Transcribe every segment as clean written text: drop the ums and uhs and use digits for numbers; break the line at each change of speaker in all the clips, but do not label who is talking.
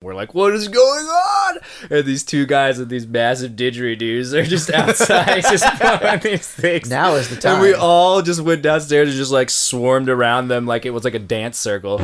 we're like, what is going on? And these two guys with these massive didgeridoos are just outside just blowing these things.
Now is the time.
And we all just went downstairs and just like swarmed around them like it was like a dance circle.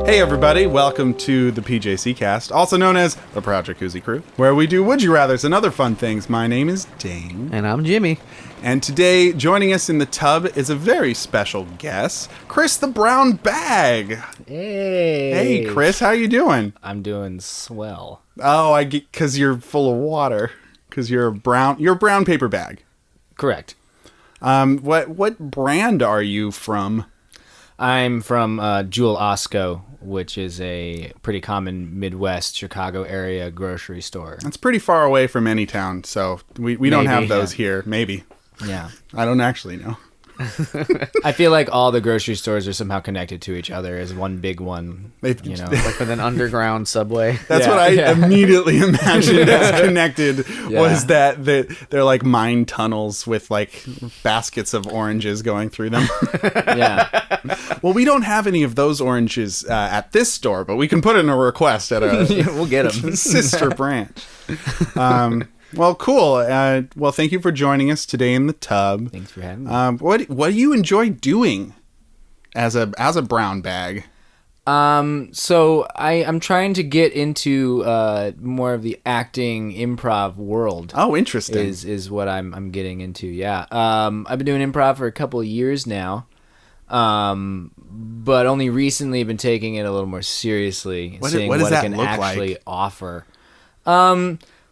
Hey everybody, welcome to the PJC cast, also known as the Proud Jacuzzi Crew, where we do Would You Rathers and other fun things. My name is Dane.
And I'm Jimmy.
And today, joining us in the tub is a very special guest, Chris the Brown Bag.
Hey.
Hey Chris, how you doing?
I'm doing swell.
Oh, I get, because you're full of water. Because you're a brown paper bag.
Correct.
What brand are you from?
I'm from Jewel Osco, which is a pretty common Midwest Chicago area grocery store.
It's pretty far away from any town, so we don't have those here. Maybe.
Yeah.
I don't actually know.
I feel like all the grocery stores are somehow connected to each other as one big one.
Like
with an underground subway.
That's what I immediately imagined as connected was that they're like mine tunnels with like baskets of oranges going through them.
Yeah.
Well, we don't have any of those oranges at this store, but we can put in a request at a
We'll get them.
sister branch. Well, cool. Well, thank you for joining us today in the tub.
Thanks for having me.
What do you enjoy doing as a brown bag?
So I'm trying to get into more of the acting improv world.
Oh, interesting.
Is what I'm getting into. Yeah. I've been doing improv for a couple of years now. But only recently been taking it a little more seriously, seeing what it can actually offer.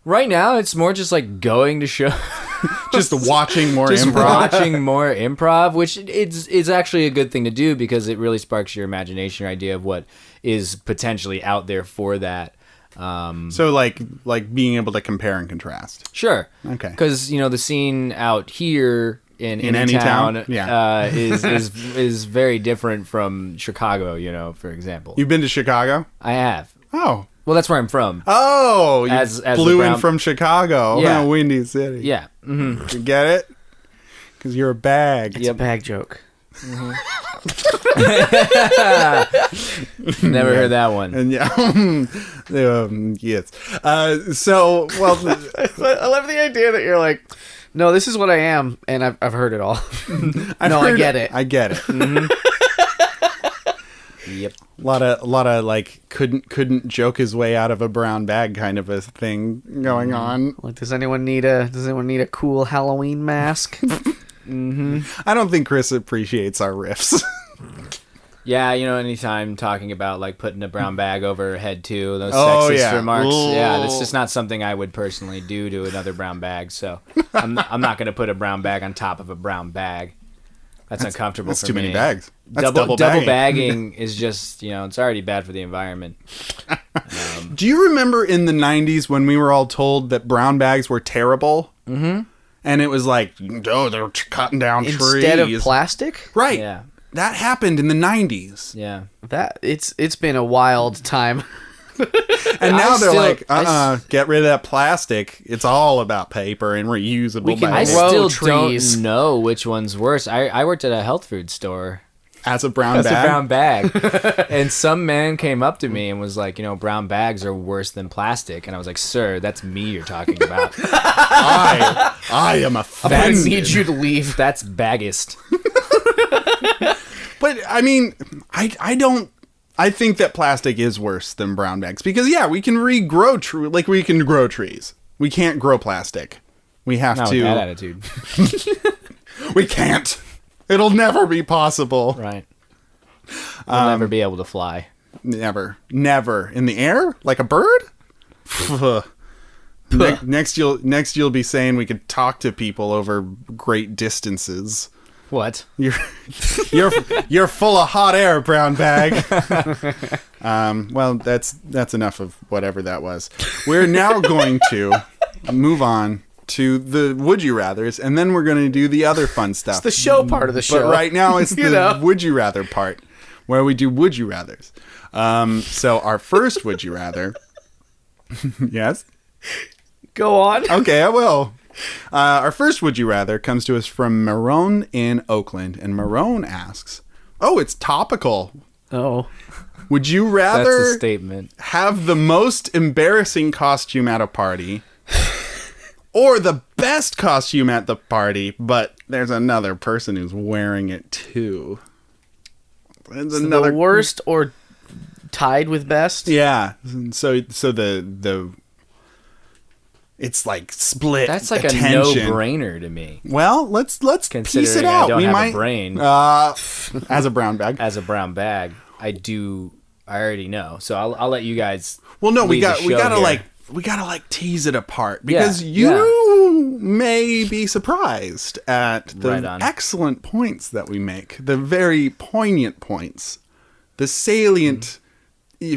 Right now, it's more just like going to shows.
Just watching more
just
improv.
watching more improv, which is actually a good thing to do because it really sparks your imagination, your idea of what is potentially out there for that.
So like being able to compare and contrast.
Sure.
Okay.
Because, the scene out here in
any town,
is very different from Chicago, for example.
You've been to Chicago?
I have.
Oh.
Well, that's where I'm from.
Oh, you flew in
brown...
from Chicago.
Yeah.
Windy City.
Yeah. Mm-hmm.
You get it? Because you're a bag.
It's a bag joke.
Mm-hmm. Never heard that one.
And yes. So, well...
I love the idea that you're like, no, this is what I am, and I've heard it all. I get it.
I get it.
Mm-hmm. Yep.
A lot of like couldn't joke his way out of a brown bag kind of a thing going on.
Like, does anyone need a cool Halloween mask?
Mm-hmm.
I don't think Chris appreciates our riffs.
Yeah, anytime talking about like putting a brown bag over her head too, those sexist remarks.
Ooh.
Yeah, that's just not something I would personally do to another brown bag. So I'm not going to put a brown bag on top of a brown bag. That's uncomfortable
that's
for
too
me.
many bags. That's
double bagging is just, it's already bad for the environment.
Do you remember in the 90s when we were all told that brown bags were terrible? Mm-hmm. And it was like, they're cutting down trees.
Instead of plastic?
Right.
Yeah.
That happened in the 90s.
Yeah.
It's been a wild time.
And now they're like, get rid of that plastic. It's all about paper and reusable bags.
I still
trees.
don't know which one's worse. I worked at a health food store.
As a brown
As
bag?
a brown bag. And some man came up to me and was like, brown bags are worse than plastic. And I was like, sir, that's me you're talking about.
I am offended.
I need you to leave.
That's baggist.
But, I mean, I think that plastic is worse than brown bags. Because, we can regrow we can grow trees. We can't grow plastic. We have
Not
to.
with that attitude.
We can't. It'll never be possible.
Right. We'll never be able to fly.
Never. In the air? Like a bird? Next you'll be saying we could talk to people over great distances.
What?
You're full of hot air, brown bag. Well, that's enough of whatever that was. We're now going to move on to the Would You Rathers, and then we're going to do the other fun stuff.
It's the show part of the show.
But right now it's the Would You Rather part, where we do Would You Rathers. So our first Would You Rather... Yes?
Go on.
Okay, I will. Our first Would You Rather comes to us from Marone in Oakland, and Marone asks, oh, it's topical.
Oh.
Would you rather
That's a statement.
have the most embarrassing costume at a party or the best costume at the party, but there's another person who's wearing it too?
There's another the worst or tied with best?
Yeah. So the it's like split.
That's like
attention.
A no-brainer to me.
Well, let's piece it out.
I don't have a brain.
As a brown bag.
As a brown bag, I already know. So I'll let you guys.
Well, no, we gotta tease it apart because you may be surprised at the excellent points that we make, the very poignant points, the salient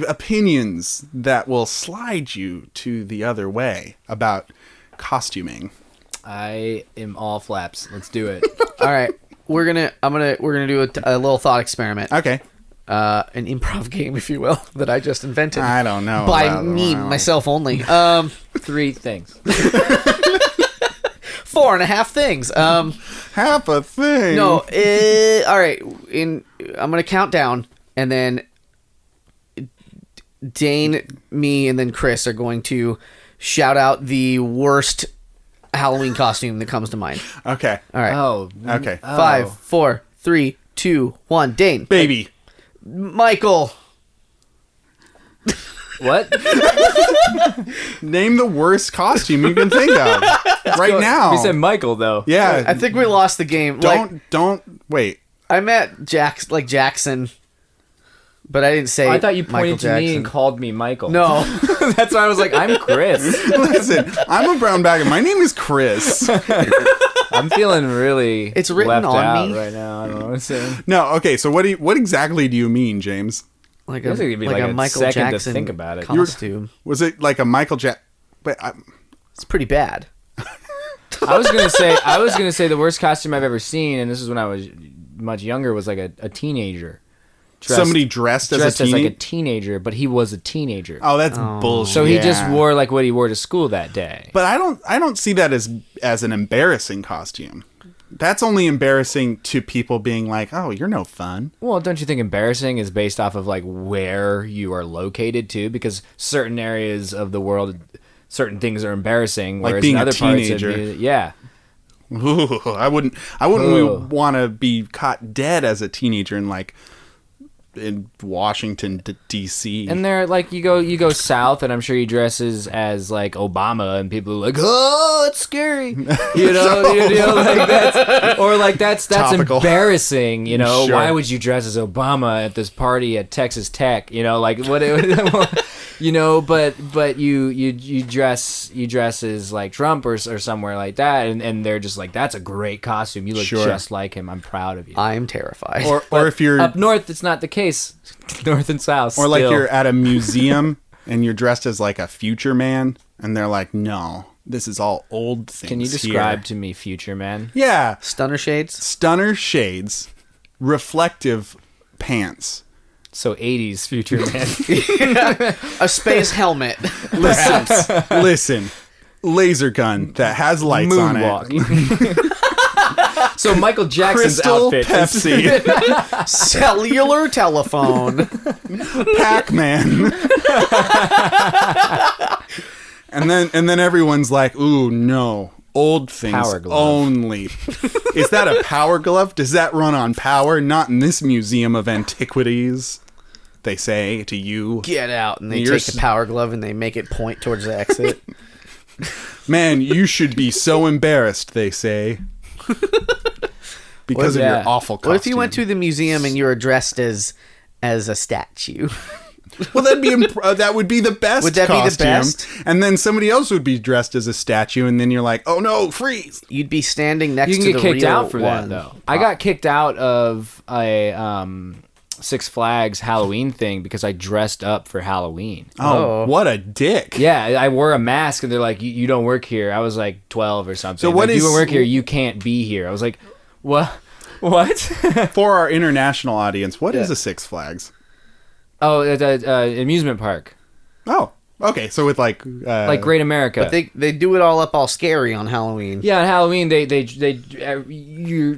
opinions that will slide you to the other way about costuming.
I am all flaps. Let's do it.
All right, we're gonna do a little thought experiment.
Okay.
An improv game, if you will, that I just invented.
I don't know.
By me, myself only.
3 things.
4.5 things.
Half a thing.
No. All right. I'm gonna count down, and then Dane, me, and then Chris are going to shout out the worst Halloween costume that comes to mind.
Okay.
All right.
Oh.
Okay.
5, 4, 3, 2, 1. Dane.
Baby.
Michael.
What?
Name the worst costume you can think of right now.
You said Michael, though.
Yeah.
I think we lost the game.
Don't wait.
I met Jackson, but I didn't say.
I thought you pointed
Michael
to
Jackson.
me and called me Michael.
No.
That's why I was like, I'm Chris.
Listen, I'm a brown bag, and my name is Chris.
I'm feeling really
it's written
left
on
out
me
right now. I don't know what I'm saying.
No, okay. So what exactly do you mean, James?
Like
I guess it'd be like a
Michael
second
Jackson
to think about it.
costume.
Was it like a Michael Jackson?
It's pretty bad.
I was gonna say the worst costume I've ever seen, and this is when I was much younger, was like a teenager.
Somebody dressed as
like a teenager, but he was a teenager.
Oh, that's bullshit.
So he just wore like what he wore to school that day.
But I don't see that as an embarrassing costume. That's only embarrassing to people being like, "Oh, you're no fun."
Well, don't you think embarrassing is based off of like where you are located too? Because certain areas of the world, certain things are embarrassing,
like
whereas
being
in other
a teenager.
Parts, yeah.
Ooh, I wouldn't want to be caught dead as a teenager in Washington D.C.
And they're like, you go south, and I'm sure he dresses as like Obama, and people are like, oh, it's scary, you know, like that's
Topical.
embarrassing, you know.
Sure.
Why would you dress as Obama at this party at Texas Tech, you know, like what, you know, but you dress as like Trump or somewhere like that, and they're just like, that's a great costume, you look just like him, I'm proud of you.
I'm terrified.
Or if you're
up north, it's not the case. North and south,
or like you're at a museum and you're dressed as like a future man, and they're like, no, this is all old things.
Can you describe to me future man?
Yeah,
Stunner shades, reflective pants.
So 80s future man.
A space helmet.
Listen, laser gun that has lights on it.
So Michael Jackson's
Crystal
outfit.
Pepsi.
Cellular telephone.
Pac-Man. and then everyone's like, ooh, no. Old things
Power glove.
only. Is that a power glove? Does that run on power? Not in this museum of antiquities, they say to you.
Get out. And they take the power glove and they make it point towards the exit.
Man, you should be so embarrassed, they say. Because of your awful costume.
What if you went to the museum and you were dressed as a statue?
Well, that would be the best.
Would that
costume.
be the best?
And then somebody else would be dressed as a statue, and then you're like, oh no, freeze!
You'd be standing next
You
to
can
the
get kicked
real
out for
one.
that though. I got kicked out of a Six Flags Halloween thing because I dressed up for Halloween.
Oh, what a dick!
Yeah, I wore a mask and they're like, you don't work here. I was like 12 or something.
So what
like,
is-
you don't work here? You can't be here. I was like, what? What?
For our international audience, what is a Six Flags?
Oh, amusement park,
Oh, okay. So with like
Great America.
But they do it all up all scary on Halloween.
Yeah, on Halloween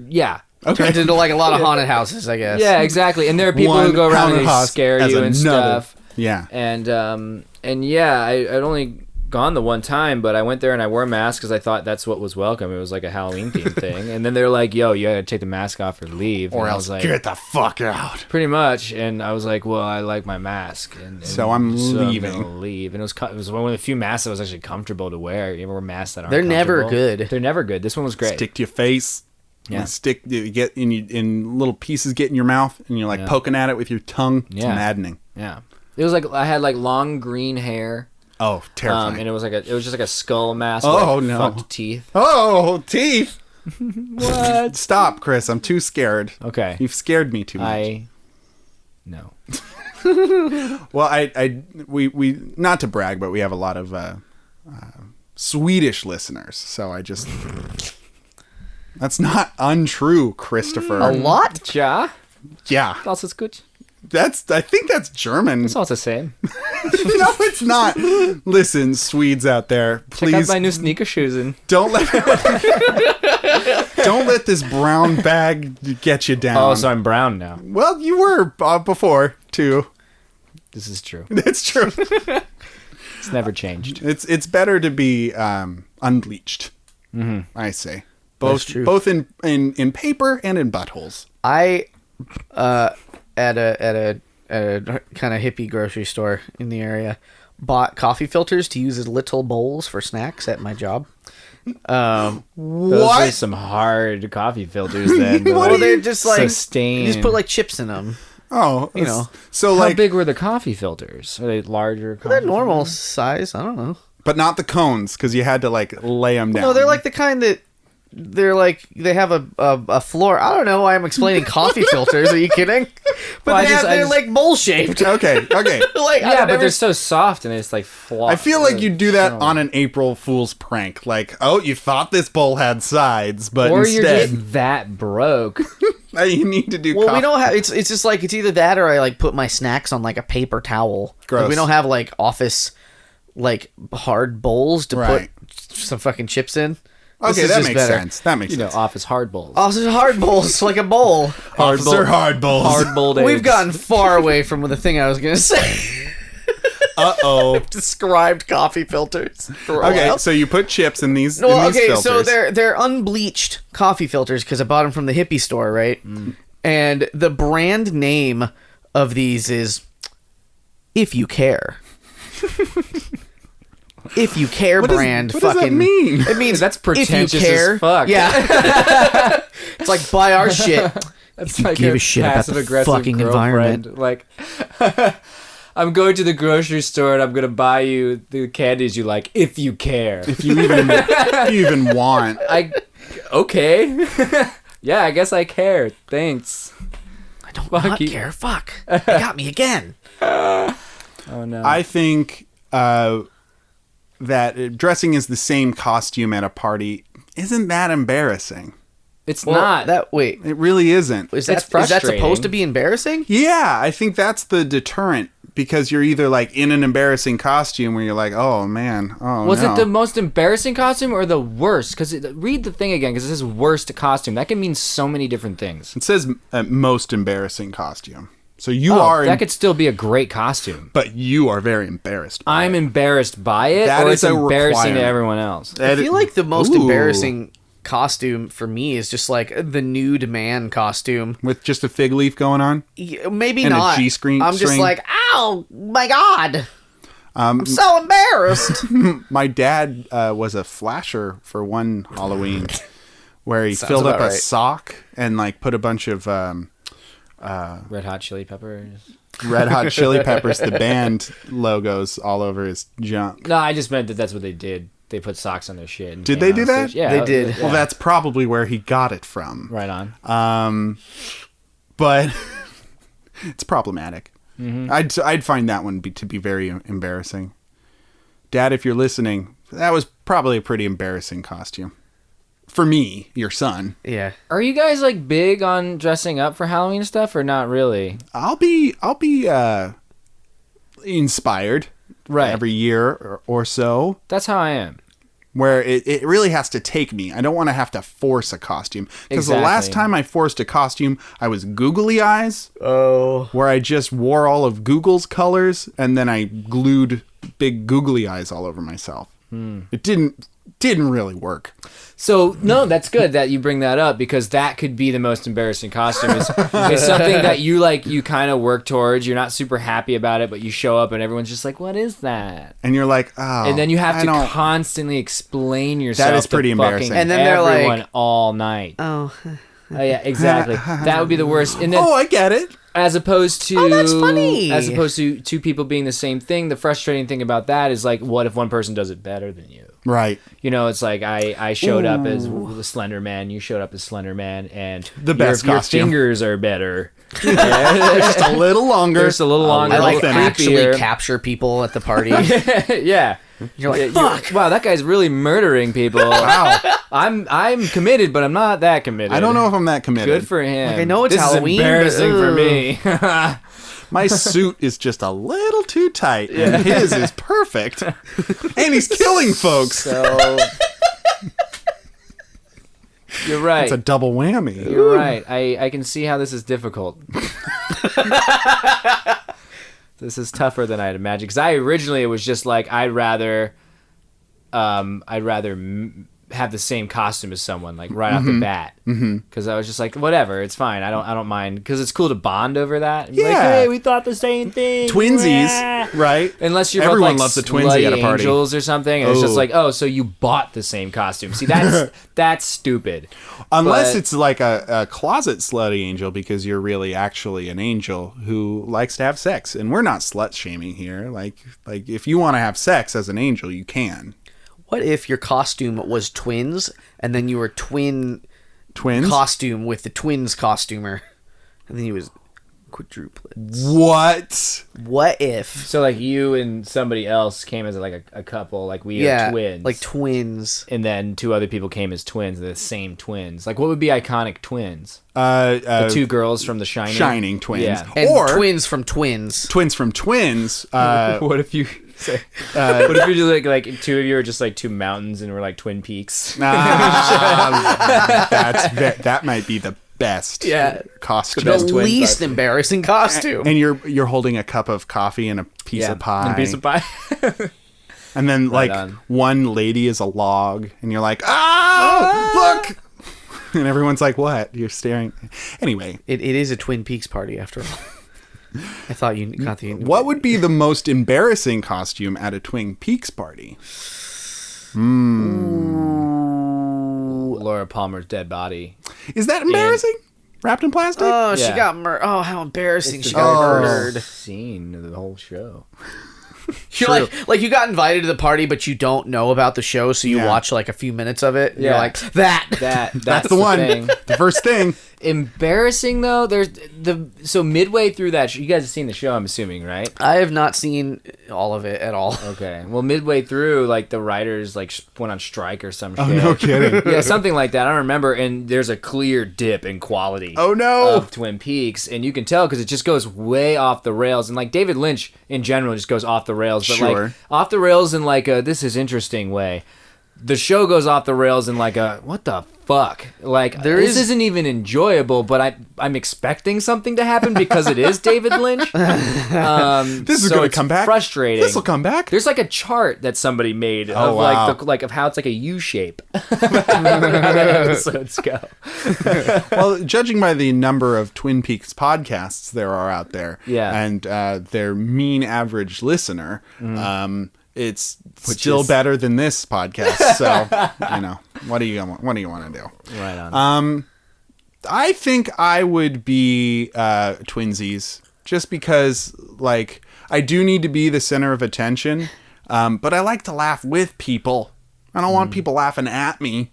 yeah.
Turns into like a lot of haunted houses, I guess.
Yeah, exactly. And there are people
one
who go around
haunted
and they
house
scare
as
you and
another.
stuff.
Yeah.
And yeah, I'd only gone the one time, but I went there and I wore a mask because I thought that's what was welcome. It was like a Halloween themed thing. And then they're like, yo, you gotta take the mask off or leave.
Or
and I
else
was like,
get the fuck out.
pretty much. And I was like, well, I like my mask. And
So I'm leaving.
I'm gonna leave. And it was one of the few masks that was actually comfortable to wear. You ever wear masks that aren't
They're never
comfortable?
good.
They're never good. This one was great.
Stick to your face.
Yeah.
You get in little pieces, get in your mouth, and you're like poking at it with your tongue. It's maddening.
Yeah. It was like I had like long green hair.
Oh, terrifying.
And it was just like a skull mask.
Oh,
with
no.
Fucked teeth.
Oh, teeth!
What?
Stop, Chris. I'm too scared.
Okay.
You've scared me too much.
No.
Well, we not to brag, but we have a lot of Swedish listeners. So I just that's not untrue, Christopher.
A lot?
Ja?
Yeah,
Das ist gut.
I think that's German.
It's all the same.
No, it's not. Listen, Swedes out there,
Check out
please
my new sneaker shoes and
don't let this brown bag get you down.
oh, so I'm brown now.
Well, you were before too.
This is true.
It's true.
It's never changed.
It's better to be unbleached.
Mm-hmm.
I say
That's true.
both in paper and in buttholes.
I at a kind of hippie grocery store in the area bought coffee filters to use as little bowls for snacks at my job.
Those
What?
are some hard coffee filters then.
What
Well, they're just like
Sustain.
you just put like chips in them.
Oh,
You know.
So
How
like,
big were the coffee filters? Are they larger?
They're
coffee
normal
filters?
size. I don't know.
but not the cones because you had to like lay them down.
No, they're like the kind that they're like they have a floor. I don't know why I'm explaining coffee filters. Are you kidding? But
Well,
they're like bowl shaped.
okay.
Like
Yeah, but they're so soft and it's like flop.
I feel like you do that on an April Fool's prank. Like, oh, you thought this bowl had sides, but
or you're
instead
just that broke.
you need to do.
Well,
coffee.
we don't have. It's just like it's either that or I like put my snacks on like a paper towel.
Gross.
Like, we don't have like office like hard bowls to
Right.
put some fucking chips in. This
Okay,
is
that
just
makes
better.
sense. That makes
You know,
sense.
office hard bowls.
Also, hard bowls like a bowl.
Officer hard bowls.
Hard bowled eggs.
We've gotten far away from the thing I was gonna say.
Uh-oh.
Described coffee filters. For a
Okay,
while.
so you put chips in these.
No,
in these
okay,
filters.
so they're unbleached coffee filters because I bought them from the hippie store, right? And the brand name of these is If You Care. If You Care
What does-
brand.
what does that
fucking
mean?
It means
That's
if you
pretentious
care.
as fuck.
Yeah. It's like buy our shit.
That's
you
like
give
your
a shit about the
passive-aggressive
fucking
girlfriend.
environment.
Like, I'm going to the grocery store and I'm gonna buy you the candies you like if you care.
If you even want.
Okay. Yeah, I guess I care. Thanks.
I don't
Fuck
not
you.
care. Fuck. They got me again.
Oh no.
I think that dressing as the same costume at a party isn't that embarrassing.
It's
Well,
not.
wait.
It really isn't.
Is
It's
that supposed
frustrating.
to be embarrassing?
Yeah, I think that's the deterrent because you're either like in an embarrassing costume where you're like, oh man, oh
Was
no.
it the most embarrassing costume or the worst? Because read the thing again, because it says worst costume. That can mean so many different things.
It says most embarrassing costume. So you are,
that could still be a great costume.
but you are very embarrassed. by
I'm
it.
embarrassed by it,
That
or
is
it's
a
embarrassing to
requirement.
everyone else.
I feel like the most
Ooh.
embarrassing costume for me is just like the nude man costume.
With just a fig leaf going on.
Maybe
And a
not.
G-string-
I'm just
string.
like, ow, my God. I'm so embarrassed.
My dad was a flasher for one Halloween where he filled up
about
a
right.
sock and like put a bunch of
Red Hot Chili Peppers.
Red Hot Chili Peppers, the band logos all over his junk.
No, I just meant that that's what they did. They put socks on their shit. And
Did they do that?
Yeah,
they did.
Yeah.
Well, that's probably where he got it from.
Right on.
But it's problematic.
Mm-hmm.
I'd find that one to be very embarrassing. Dad, if you're listening, that was probably a pretty embarrassing costume. For me, your son.
Yeah.
Are you guys like big on dressing up for Halloween stuff or not really?
I'll be inspired every year or so.
That's how I am.
Where it really has to take me. I don't want to have to force a costume. Because the last time I forced a costume, I was Googly Eyes.
Oh.
Where I just wore all of Google's colors and then I glued big Googly Eyes all over myself. It didn't really work.
So, no, that's good that you bring that up because that could be the most embarrassing costume. It's something that you kind of work towards. You're not super happy about it, but you show up and everyone's just like, what is that?
And you're like, oh.
And then you have to constantly explain yourself.
That is pretty embarrassing.
And then they're like, all night.
Oh.
Oh, yeah, exactly. That would be the worst. And then,
I get it.
As opposed to...
Oh, that's funny.
As opposed to two people being the same thing, the frustrating thing about that is like, what if one person does it better than you?
Right.
You know, it's like I showed up as the Slender Man, you showed up as Slender Man, and
the best
your
costume.
fingers are better.
They're just a little longer.
Just a little longer.
I like
creepier.
actually capture people at the party.
Yeah.
You're like, fuck.
Wow, that guy's really murdering people.
Wow.
I'm committed, but I'm not that committed.
I don't know if I'm that committed.
Good for him.
Like, I know it's
this
Halloween,
is embarrassing for me.
My suit is just a little too tight, and his is perfect. And he's killing folks.
So you're right.
It's a double whammy.
You're right. I can see how this is difficult. This is tougher than I'd imagined. Because originally it was just like I'd rather have the same costume as someone like right off the bat. Because I was just like, whatever, it's fine. I don't mind because it's cool to bond over that.
Yeah.
Like, hey, we thought the same thing.
Twinsies, right?
Unless you're
Everyone
both, like,
loves a twinsy at a party.
Angels or something, and it's just like, oh, so you bought the same costume. See, that's stupid.
Unless it's like a closet slutty angel because you're really actually an angel who likes to have sex, and we're not slut shaming here. Like if you want to have sex as an angel, you can.
What if your costume was twins, and then you were twins costume with the twins costumer, and then he was quadruplets?
What
if?
So like you and somebody else came as like a couple, like we are twins,
like twins,
and then two other people came as twins, the same twins. Like what would be iconic twins? The two girls from The Shining.
Shining twins,
and
or
twins from Twins.
Twins from Twins.
What if you? What if you do like two of you are just like two mountains and we're like Twin Peaks?
That might be the best costume.
The least embarrassing costume.
And you're holding a cup of coffee and a piece of pie.
And a piece of pie.
And then one lady is a log and you're like, look. And everyone's like, what? You're staring. Anyway.
It is a Twin Peaks party after all. I thought you got the...
What would be the most embarrassing costume at a Twin Peaks party?
Laura Palmer's dead body.
Is that embarrassing? Wrapped in plastic?
Oh, she got murdered. Oh, how embarrassing. She got murdered.
Scene of the whole show.
You're like you got invited to the party, but you don't know about the show, so you watch like a few minutes of it. And you're like, that's
the one. The first thing.
Embarrassing though. So midway through that, you guys have seen the show, I'm assuming, right?
I have not seen all of it at all.
Okay. Well, midway through, like the writers like went on strike or some shit.
Oh, no kidding.
Yeah, something like that. I don't remember. And there's a clear dip in quality.
Oh no.
Of Twin Peaks, and you can tell because it just goes way off the rails. And like David Lynch in general just goes off the rails, but like off the rails in like a this is interesting way. The show goes off the rails in like a what the fuck? Like this isn't even enjoyable, but I'm expecting something to happen because it is David Lynch.
This is going to come back.
Frustrating.
This will come back.
There's like a chart that somebody made of like of how it's like a U shape. How the episodes go.
Well, judging by the number of Twin Peaks podcasts there are out there, and their mean average listener. It's still better than this podcast. So, what do you want to do?
Right on.
I think I would be twinsies just because, like, I do need to be the center of attention, but I like to laugh with people. I don't want people laughing at me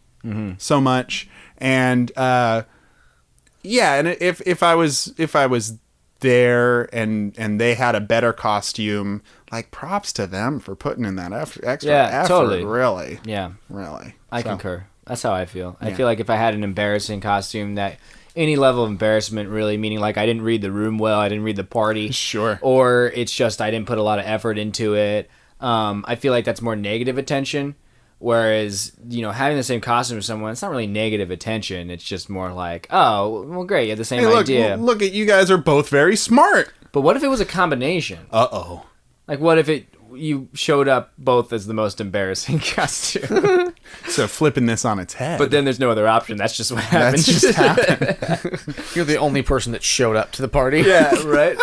so much. And and if I was there and they had a better costume, like, props to them for putting in that extra effort.
Totally.
Really.
Yeah.
Really.
I concur. That's how I feel. I feel like if I had an embarrassing costume, that any level of embarrassment, really, meaning like I didn't read the room well, I didn't read the party.
Sure.
Or it's just I didn't put a lot of effort into it. I feel like that's more negative attention. Whereas, having the same costume as someone, it's not really negative attention. It's just more like, oh, well, great, you have the same idea.
Look at you guys are both very smart.
But what if it was a combination?
Uh-oh.
Like, what if you showed up both as the most embarrassing costume?
So flipping this on its head.
But then there's no other option. That's just what happened.
That's just happened.
You're the only person that showed up to the party.
Yeah, right?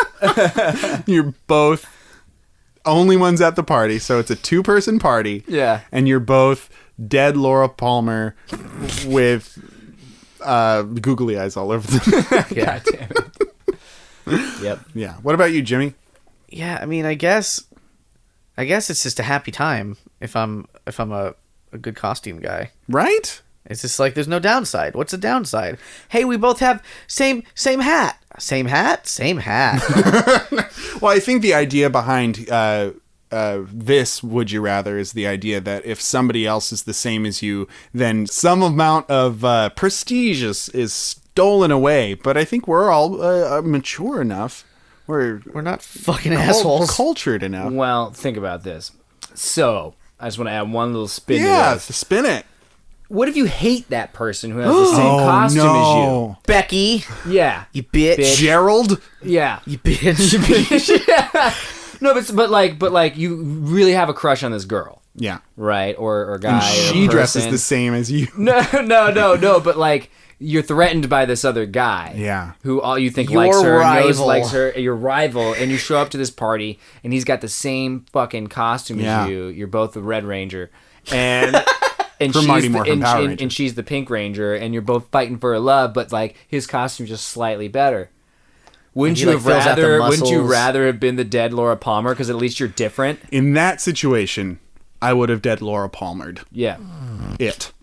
You're both only ones at the party, so it's a 2-person party.
Yeah.
And you're both dead Laura Palmer with googly eyes all over them.
God damn it. Yep.
Yeah. What about you, Jimmy?
Yeah, I mean, I guess it's just a happy time if I'm a good costume guy.
Right?
It's just like there's no downside. What's the downside? Hey, we both have same hat. Same hat? Same hat.
Well, I think the idea behind this Would You Rather is the idea that if somebody else is the same as you, then some amount of prestige is stolen away. But I think we're all mature enough. We're
not fucking assholes.
Cultured enough.
Well, think about this. So, I just want to add one little spin to
Yeah,
this.
spin it.
What if you hate that person who has the same costume as you?
Becky,
Yeah.
you bitch.
Gerald?
Yeah.
You bitch.
Yeah. No, but like you really have a crush on this girl,
Yeah.
right? Or guy.
And she
or
dresses
person.
the same as you.
No. But like you're threatened by this other guy.
Yeah.
Who all you think
Your
likes her, knows
rival.
likes her, your rival, and you show up to this party and he's got the same fucking costume
Yeah.
as you. You're both the Red Ranger, and. And
From
she's
Mighty
the,
Morphin
and,
Power
and-
Ranger.
and she's the Pink Ranger, and you're both fighting for her love, but like his costume's just slightly better. Wouldn't
he,
you
like,
have
fills out the
rather? Wouldn't you
muscles.
rather have been the dead Laura Palmer? Because at least you're different.
In that situation, I would have dead Laura Palmered
Yeah.
it.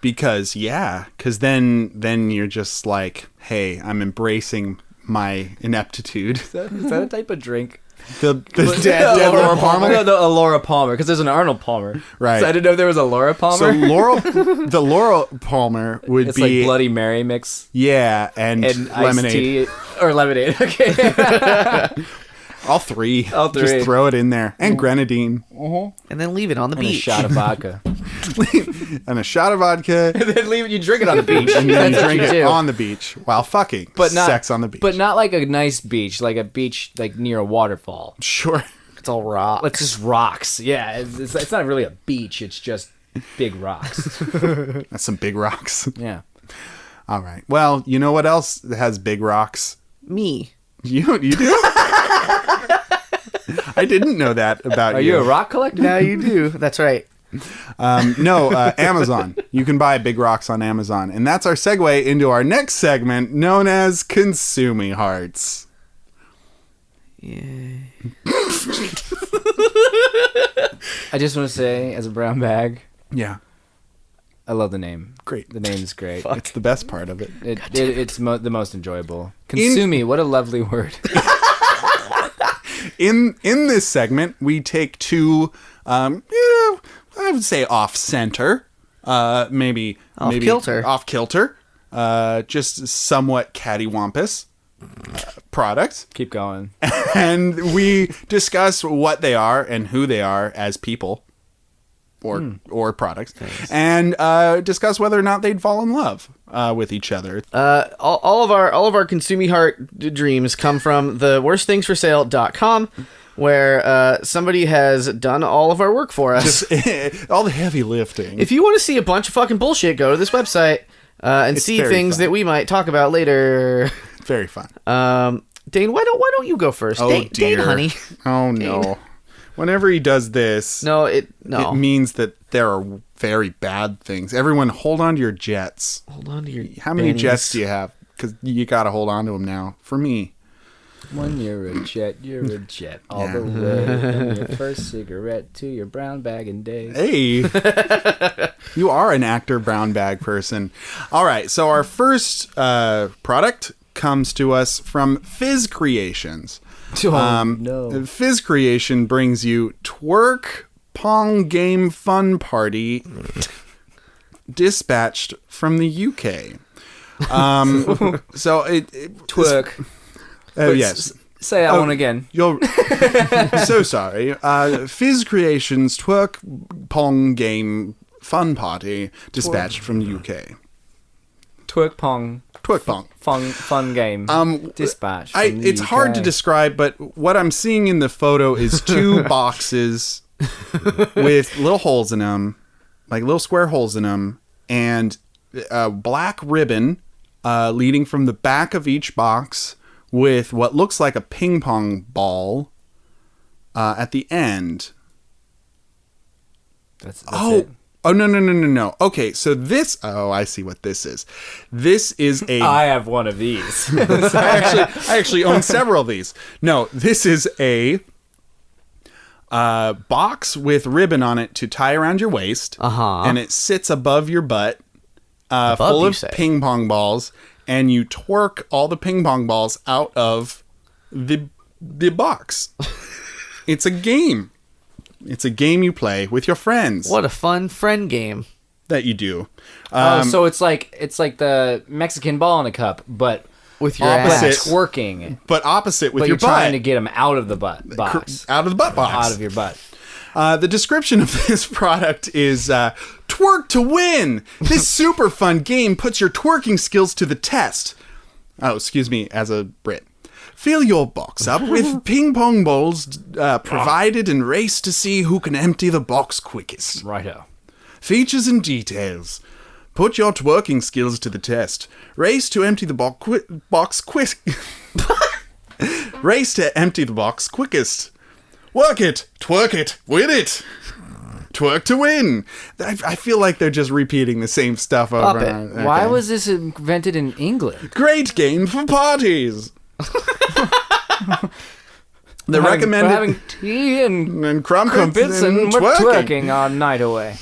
Because then you're just like, hey, I'm embracing my ineptitude.
Is that a type of drink?
The dead Laura Palmer?
No, a Laura Palmer, because there's an Arnold Palmer.
Right.
So I didn't know if there was a Laura Palmer.
So the Laura Palmer would
it's
be
like Bloody Mary mix
yeah, and
and
lemonade.
iced tea or lemonade. Okay.
All three.
All three.
Just throw it in there. And grenadine.
And then leave it on the
And a
beach.
shot of vodka.
And a shot of vodka.
And then leave it. You drink it on the beach.
And then you
That's what
drink
you
it
do.
on the beach while fucking.
But not
sex on the beach.
But not like a nice beach, like a beach like near a waterfall.
Sure.
It's all rock.
It's just rocks. Yeah, it's not really a beach. It's just big rocks.
That's some big rocks.
Yeah.
All right. Well, you know what else has big rocks?
Me.
You do? I didn't know that about
Are
you.
you a rock collector?
Now you do. That's right.
No, Amazon. You can buy big rocks on Amazon. And that's our segue into our next segment known as Consuming Hearts.
Yeah.
I just want to say, as a brown bag,
Yeah.
I love the name.
Great.
The name's great.
It's the best part of it.
It's the most enjoyable. Consumi, what a lovely word.
In this segment, we take two, I would say off-center, maybe
Off-kilter.
off-kilter, just somewhat cattywampus products,
Keep going.
and we discuss what they are and who they are as people or products, and discuss whether or not they'd fall in love with each other.
All of our Consuming Heart dreams come from the worstThingsForSale.com, where somebody has done all of our work for us.
Just all the heavy lifting.
If you want to see a bunch of fucking bullshit, go to this website and
It's
see
very
things
fun.
that we might talk about later.
Very fun.
Dane, why don't you go first?
Oh,
Dane,
dear.
honey.
Oh no. Whenever he does this,
No.
it means that there are very bad things. Everyone, hold on to your jets.
Hold on to your.
How many
bennies.
jets do you have? Because you got to hold on to them now. For me,
When you're a jet all the way. From your first cigarette to your brown bagging days.
Hey, you are an actor brown bag person. All right, so our first product comes to us from Fizz Creations.
No.
Fizz Creation brings you Twerk Pong Game Fun Party, dispatched from the UK. So it
Twerk.
Yes.
Say that one again.
You're so sorry. Fizz Creations Twerk Pong Game Fun Party, dispatched from the UK.
Twerk Pong.
Twerk Pong.
Fun game. Dispatch.
It's hard to describe, but what I'm seeing in the photo is two boxes with little holes in them, like little square holes in them, and a black ribbon leading from the back of each box with what looks like a ping pong ball at the end.
That's it.
Oh, no. Okay, so this... Oh, I see what this is. This is a...
I have one of these.
I actually own several of these. No, this is a box with ribbon on it to tie around your waist.
Uh-huh.
And it sits above your butt, full of ping pong balls, and you twerk all the ping pong balls out of the box. It's a game. It's a game you play with your friends.
What a fun friend game
that you do.
So it's like the Mexican ball in a cup, but
with your
opposite
ass.
twerking.
But opposite with
but
your
you're
butt.
trying to get them out of the butt box.
Out of the butt box.
Out of your butt.
The description of this product is twerk to win. This super fun game puts your twerking skills to the test. Oh, excuse me, as a Brit. Fill your box up with ping pong balls provided and race to see who can empty the box quickest.
Righto.
Features and details. Put your twerking skills to the test. Race to empty the box quick. Race to empty the box quickest. Work it, twerk it, win it. Twerk to win. I feel like they're just repeating the same stuff over and over.
Why was this invented in England?
Great game for parties. The recommended...
We're having tea and
crumpets
and we're twerking our night away.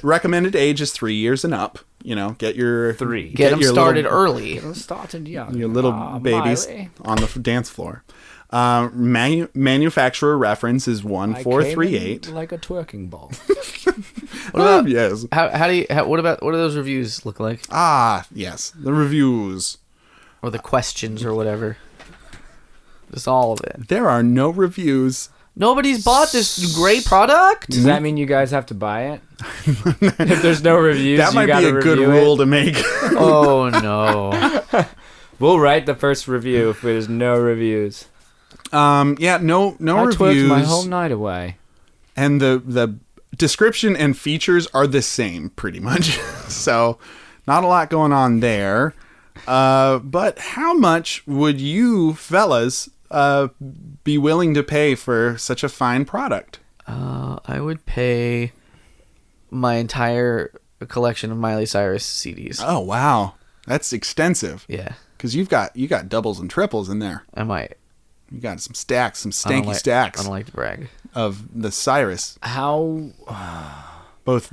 Recommended age is 3 years and up. You know, get your...
Get them started early.
Get them started young.
Your little babies on the dance floor. Manufacturer reference is 1438.
Like a twerking ball.
What about,
yes.
What do those reviews look like?
Ah, yes. The reviews.
Or the questions or whatever. Just all of it.
There are no reviews.
Nobody's bought this great product?
Does that mean you guys have to buy it? If there's no reviews,
that might be a good rule to make.
Oh, no.
We'll write the first review if there's no reviews.
Yeah, no
I
reviews.
twerked my whole night away.
And the description and features are the same, pretty much. So, not a lot going on there. But how much would you fellas be willing to pay for such a fine product?
I would pay my entire collection of Miley Cyrus CDs.
Oh, wow. That's extensive.
Yeah.
Because you got doubles and triples in there.
I might.
You got some stacks, some stanky stacks.
I don't like to brag.
Of the Cyrus.
How?
Both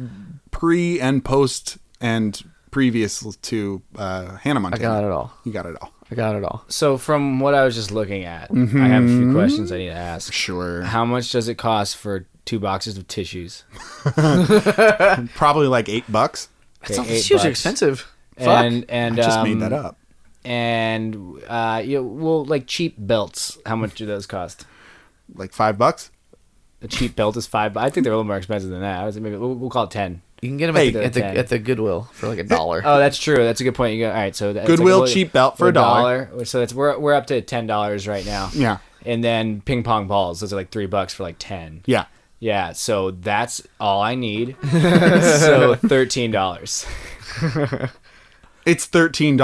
pre and post and previous to Hannah Montana.
I got it all.
You got it all.
I got it all.
So from what I was just looking at, I have a few questions I need to ask.
Sure.
How much does it cost for 2 boxes of tissues?
Probably like $8.
Okay, tissues are expensive.
And
I just made that up.
And like cheap belts. How much do those cost?
Like $5.
A cheap belt is $5. I think they're a little more expensive than that. I was maybe we'll call it 10.
You can get them at the Goodwill for like $1.
Oh, that's true. That's a good point. You go. All right, so
Goodwill cheap belt for $1.
So that's we're up to $10 right now.
Yeah.
And then ping pong balls. Those are like $3 for like 10.
Yeah.
Yeah. So that's all I need. So $13.
It's $13.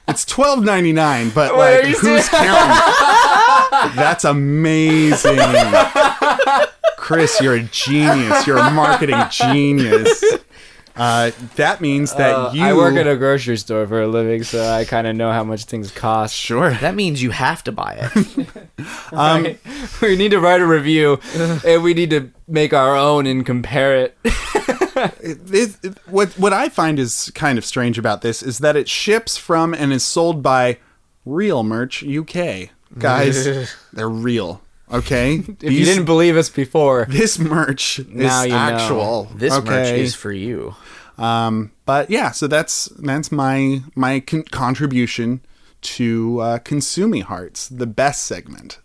It's $12.99, but like, who's counting? That's amazing. Chris, you're a genius. You're a marketing genius. That memes that you...
I work at a grocery store for a living, so I kind of know how much things cost.
Sure.
That means you have to buy it.
Right? We need to write a review, and we need to make our own and compare it.
What I find is kind of strange about this is that it ships from and is sold by Real Merch UK. Guys, they're real. Okay?
If you didn't believe us before,
this merch
now
is actual.
Know. This merch is for you.
But yeah, so that's my contribution to Consuming Hearts, the best segment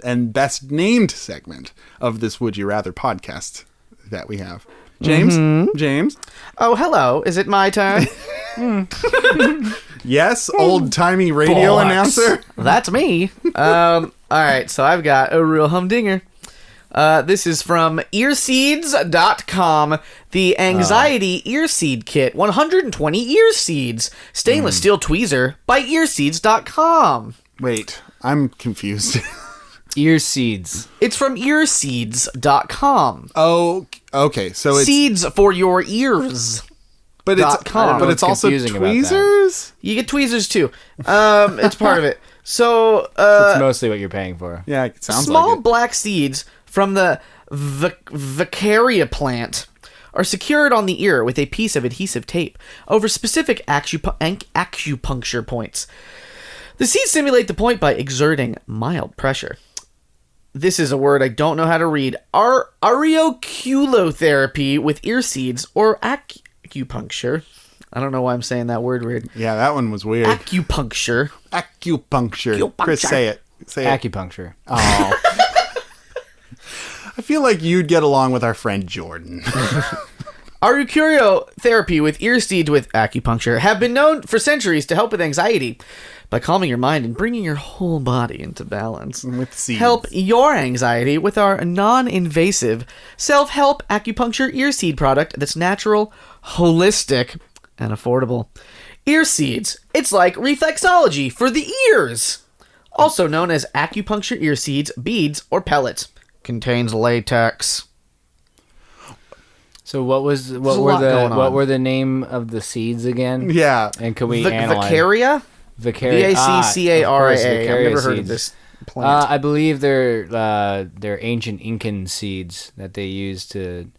and best named segment of this Would You Rather podcast that we have. James?
Mm-hmm.
James?
Oh, hello. Is it my turn?
Yes, old-timey radio
Bollocks.
announcer.
That's me. All right, so I've got a real humdinger. This is from earseeds.com. The Anxiety Earseed Kit. 120 ear seeds. Stainless steel tweezer by earseeds.com.
Wait, I'm confused.
Ear seeds.
It's from earseeds.com.
Oh, okay. So it's
Seeds for your ears.
but it's
.com.
but it's also
Confusing about that.
tweezers.
You get tweezers too. It's part of it. So,
That's mostly what you're paying for.
Yeah, it sounds
small
like it.
black seeds from the Vicaria plant are secured on the ear with a piece of adhesive tape over specific acupuncture points. The seeds simulate the point by exerting mild pressure. This is a word I don't know how to read. Areoculotherapy with ear seeds or acupuncture. I don't know why I'm saying that word weird.
Yeah, that one was weird.
Acupuncture.
Acupuncture. Chris, say it. Say it.
Acupuncture.
Oh. I feel like you'd get along with our friend Jordan.
Areoculotherapy with ear seeds with acupuncture have been known for centuries to help with anxiety by calming your mind and bringing your whole body into balance.
With seeds.
Help your anxiety with our non-invasive self-help acupuncture ear seed product that's natural, holistic, and affordable. Ear seeds. It's like reflexology for the ears. Also known as acupuncture ear seeds, beads, or pellets. Contains latex.
So what were the name of the seeds again?
Yeah.
And can we analyze?
Vicaria?
Vicaria.
Vicaria. I've never heard of this plant.
I believe they're ancient Incan seeds that they used to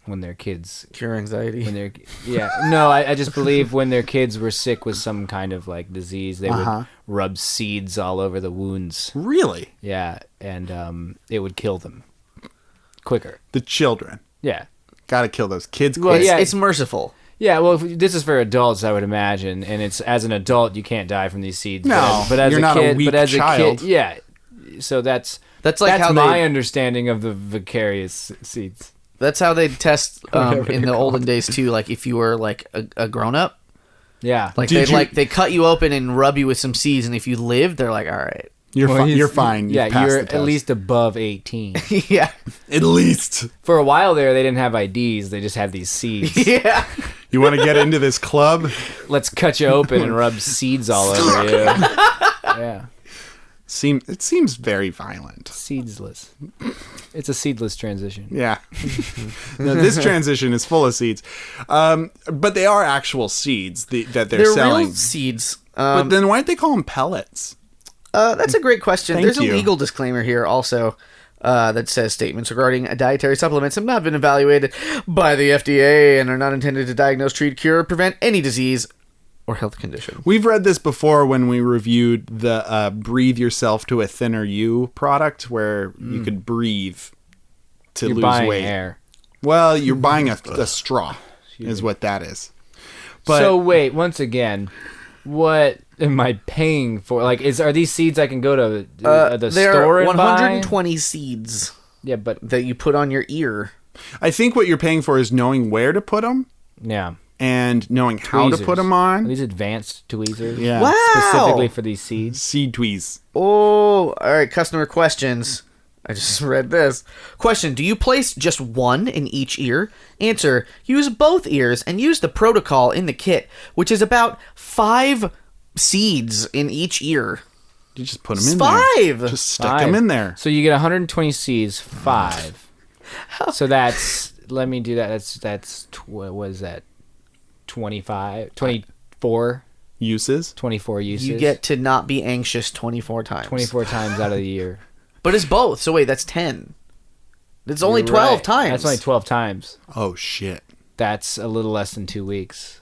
when their kids
Cure anxiety.
I just believe when their kids were sick with some kind of like disease, they would rub seeds all over the wounds.
Really?
Yeah, and it would kill them quicker.
The children.
Yeah.
Gotta kill those kids.
Well,
quick.
yeah.
It's merciful.
Yeah, well, this is for adults, I would imagine, and it's as an adult you can't die from these seeds.
No,
but as
you're
a
not
kid,
a weak
but as
child.
a kid, yeah. So that's
like how
my
they-
understanding of the vicarious seeds.
That's how they test
Whatever
in
they're
the olden days too. Like if you were like a grown up,
Yeah,
like
Did
they cut you open and rub you with some seeds, and if you lived, they're like, all right,
You're
Well,
fine.
he's-
You're fine.
Yeah,
You've passed
you're
the
at
test.
least above 18.
yeah,
At least.
For a while there, they didn't have IDs. They just had these seeds.
yeah.
You want to get into this club?
Let's cut you open and rub seeds all over you. Yeah,
It seems very violent.
seedsless. It's a seedless transition.
Yeah. No, this transition is full of seeds. But they are actual seeds that they're selling.
Real seeds.
But then why don't they call them pellets?
That's a great question.
Thank
There's
you.
a legal disclaimer here also that says statements regarding dietary supplements have not been evaluated by the FDA and are not intended to diagnose, treat, cure, or prevent any disease or health condition.
We've read this before when we reviewed the Breathe Yourself to a Thinner You product where you could breathe to
You're
lose
buying
weight.
air.
Well, you're buying a straw is what that is. But
So wait, once again, what am I paying for? Like, are these seeds I can go to the
There
store
are
and
120 seeds
buy? Yeah, but
that you put on your ear.
I think what you're paying for is knowing where to put them
yeah.
and knowing how to put them
Are
on.
these advanced tweezers?
Yeah.
Wow.
Specifically for these seeds?
Seed tweeze.
Oh, all right. Customer questions. I just read this. Question: do you place just one in each ear? Answer: use both ears and use the protocol in the kit, which is about 5 seeds in each ear.
You just put them in
5.
there. Just stick them in there.
So you get 120 seeds, 5. So that's let me do that. What was that? 24
Uses?
24 uses.
You get to not be anxious 24 times.
24 times out of the year.
But it's both. So wait, that's 10. It's only
You're
12
right.
times.
That's only 12 times.
Oh, shit.
That's a little less than 2 weeks.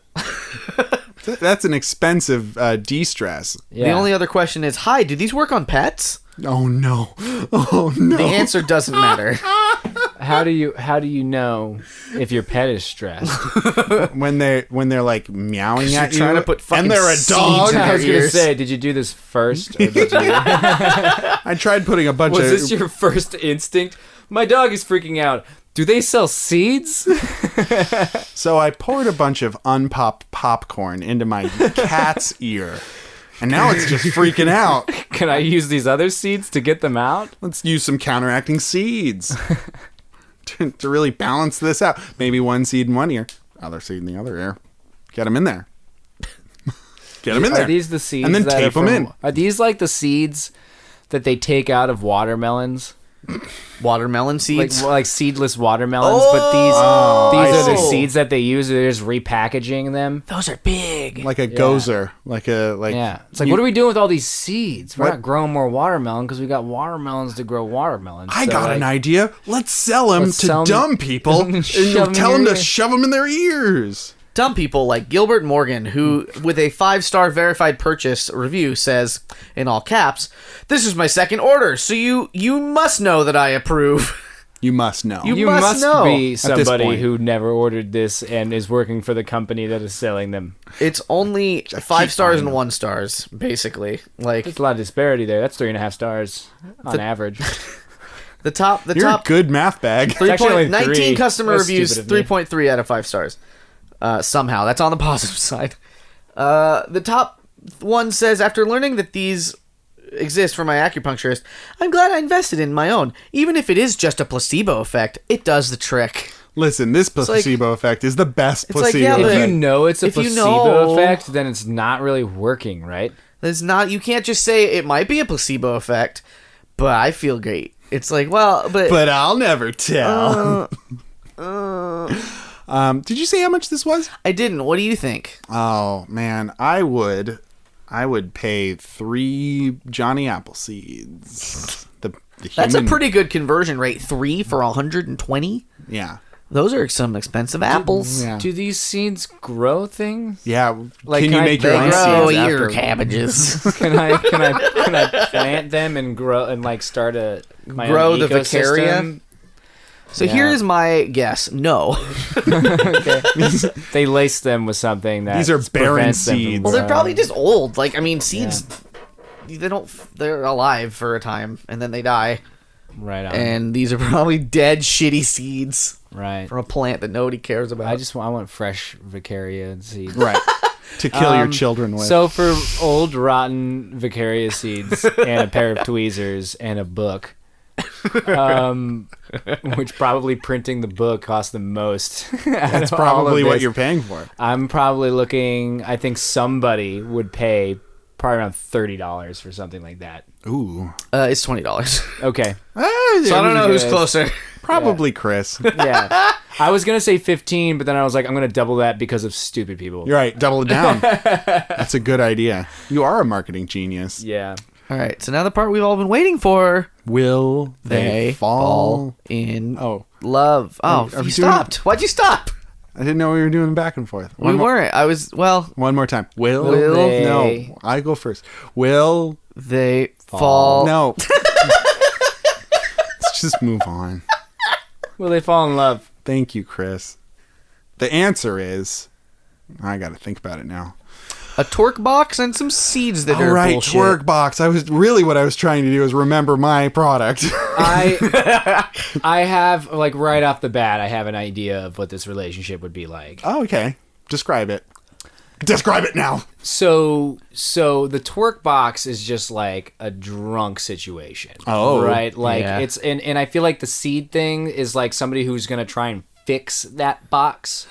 That's an expensive de-stress.
Yeah.
The only other question is, hi, do these work on pets?
Oh, no. Oh, no.
The answer doesn't matter.
How do you know if your pet is stressed?
when they're like meowing at you
trying to put fucking
and they're a dog.
seeds in
I was gonna
ears.
say, did you do this first, or did you?
I tried putting a bunch
Was
of...
this your first instinct? My dog is freaking out. Do they sell seeds?
So I poured a bunch of unpopped popcorn into my cat's ear. And now it's just freaking out.
Can I use these other seeds to get them out?
Let's use some counteracting seeds to really balance this out. Maybe one seed in one ear, other seed in the other ear. Get them in there. Get them in there.
Are these the seeds?
And then
that
tape
are
them
from-
in.
Are these like the seeds that they take out of watermelons?
Watermelon
Like,
seeds?
like seedless watermelons,
Oh,
but
I
these are the
see.
seeds that they use. They're just repackaging them.
Those are big.
Like a gozer.
Yeah, it's like,
you-
what are we doing with all these seeds? We're
What-
not growing more watermelon because we got watermelons to grow watermelons.
I
So,
got
like,
an idea. Let's sell them
Let's
to
sell 'em-
dumb people and
Shove 'em
tell
in
them
your
to
ear.
shove them in their ears.
Dumb people like Gilbert Morgan, who, with a 5-star verified purchase review, says, in all caps, "This is my second order, so you must know that I approve."
You must know.
You
You
must
must
know.
be
At this
somebody
point.
who never ordered this and is working for the company that is selling them.
It's only 5 stars and
finding
1 stars, basically. Like
There's a lot of disparity there. That's 3.5 stars on average.
the top,
You're a good math bag.
actually only
19
3.
customer
That's
reviews,
stupid of me.
3.3 out of 5 stars. Somehow, that's on the positive side. The top one says, after learning that these exist for my acupuncturist, I'm glad I invested in my own. Even if it is just a placebo effect, it does the trick.
Listen, this placebo effect is the best
like,
placebo
yeah, but-
If
effect.
you know it's a
If you
placebo
know-
effect, then it's not really working, right?
There's not, you can't just say it might be a placebo effect, but I feel great. It's like, well,
But I'll never tell. Did you say how much this was?
I didn't. What do you think?
Oh man, I would pay 3 Johnny Appleseeds. The
That's a
human-
pretty good conversion rate. 3 for 120?
yeah.
Those are some expensive apples.
Yeah.
Do these seeds grow things?
Yeah.
Like,
can
can
you
I
make your
They
own
grow
seeds
ear
after?
cabbages.
Can I plant them and grow and like start my
Grow
own
the
ecosystem?
Vicaria? So
Yeah.
here is my guess. No.
Okay. They lace them with something that
These are barren
prevents them from
seeds.
Well, they're
growing.
probably just old. Like, I mean, seeds, they're alive for a time, and then they die.
right on.
And these are probably dead, shitty seeds
right.
from a plant that nobody cares about.
I want fresh Vicaria seeds.
Right. To kill your children with.
So for old rotten Vicaria seeds and a pair of tweezers and a book, which probably printing the book cost the most.
that's probably what you're paying for.
I'm probably looking. I think somebody would pay probably around $30 for something like that.
Ooh.
It's $20.
Okay.
So I don't know who's
good.
closer.
Probably Chris.
Yeah. I was gonna say 15, but then I was like, I'm gonna double that because of stupid people.
You're right. Double it down. That's a good idea. You are a marketing genius.
Yeah.
All right, so now the part we've all been waiting for.
Will they fall?
in
Oh.
love. Oh,
Are we
you
doing-
stopped. Why'd you stop?
I didn't know we were doing back and forth.
We weren't. I was, well,
One more time. Will
they-
No, I go first. Will
they fall.
no. Let's just move on.
Will they fall in love?
Thank you, Chris. The answer is, I got to think about it now.
A torque box and some seeds that
All
are
right,
bullshit.
twerk box. What I was trying to do is remember my product.
I have, like, right off the bat, I have an idea of what this relationship would be like.
Oh, okay. Describe it. Describe it now.
So the twerk box is just like a drunk situation.
Oh.
Right? Like,
Yeah.
it's, and I feel like the seed thing is like somebody who's gonna try and fix that box.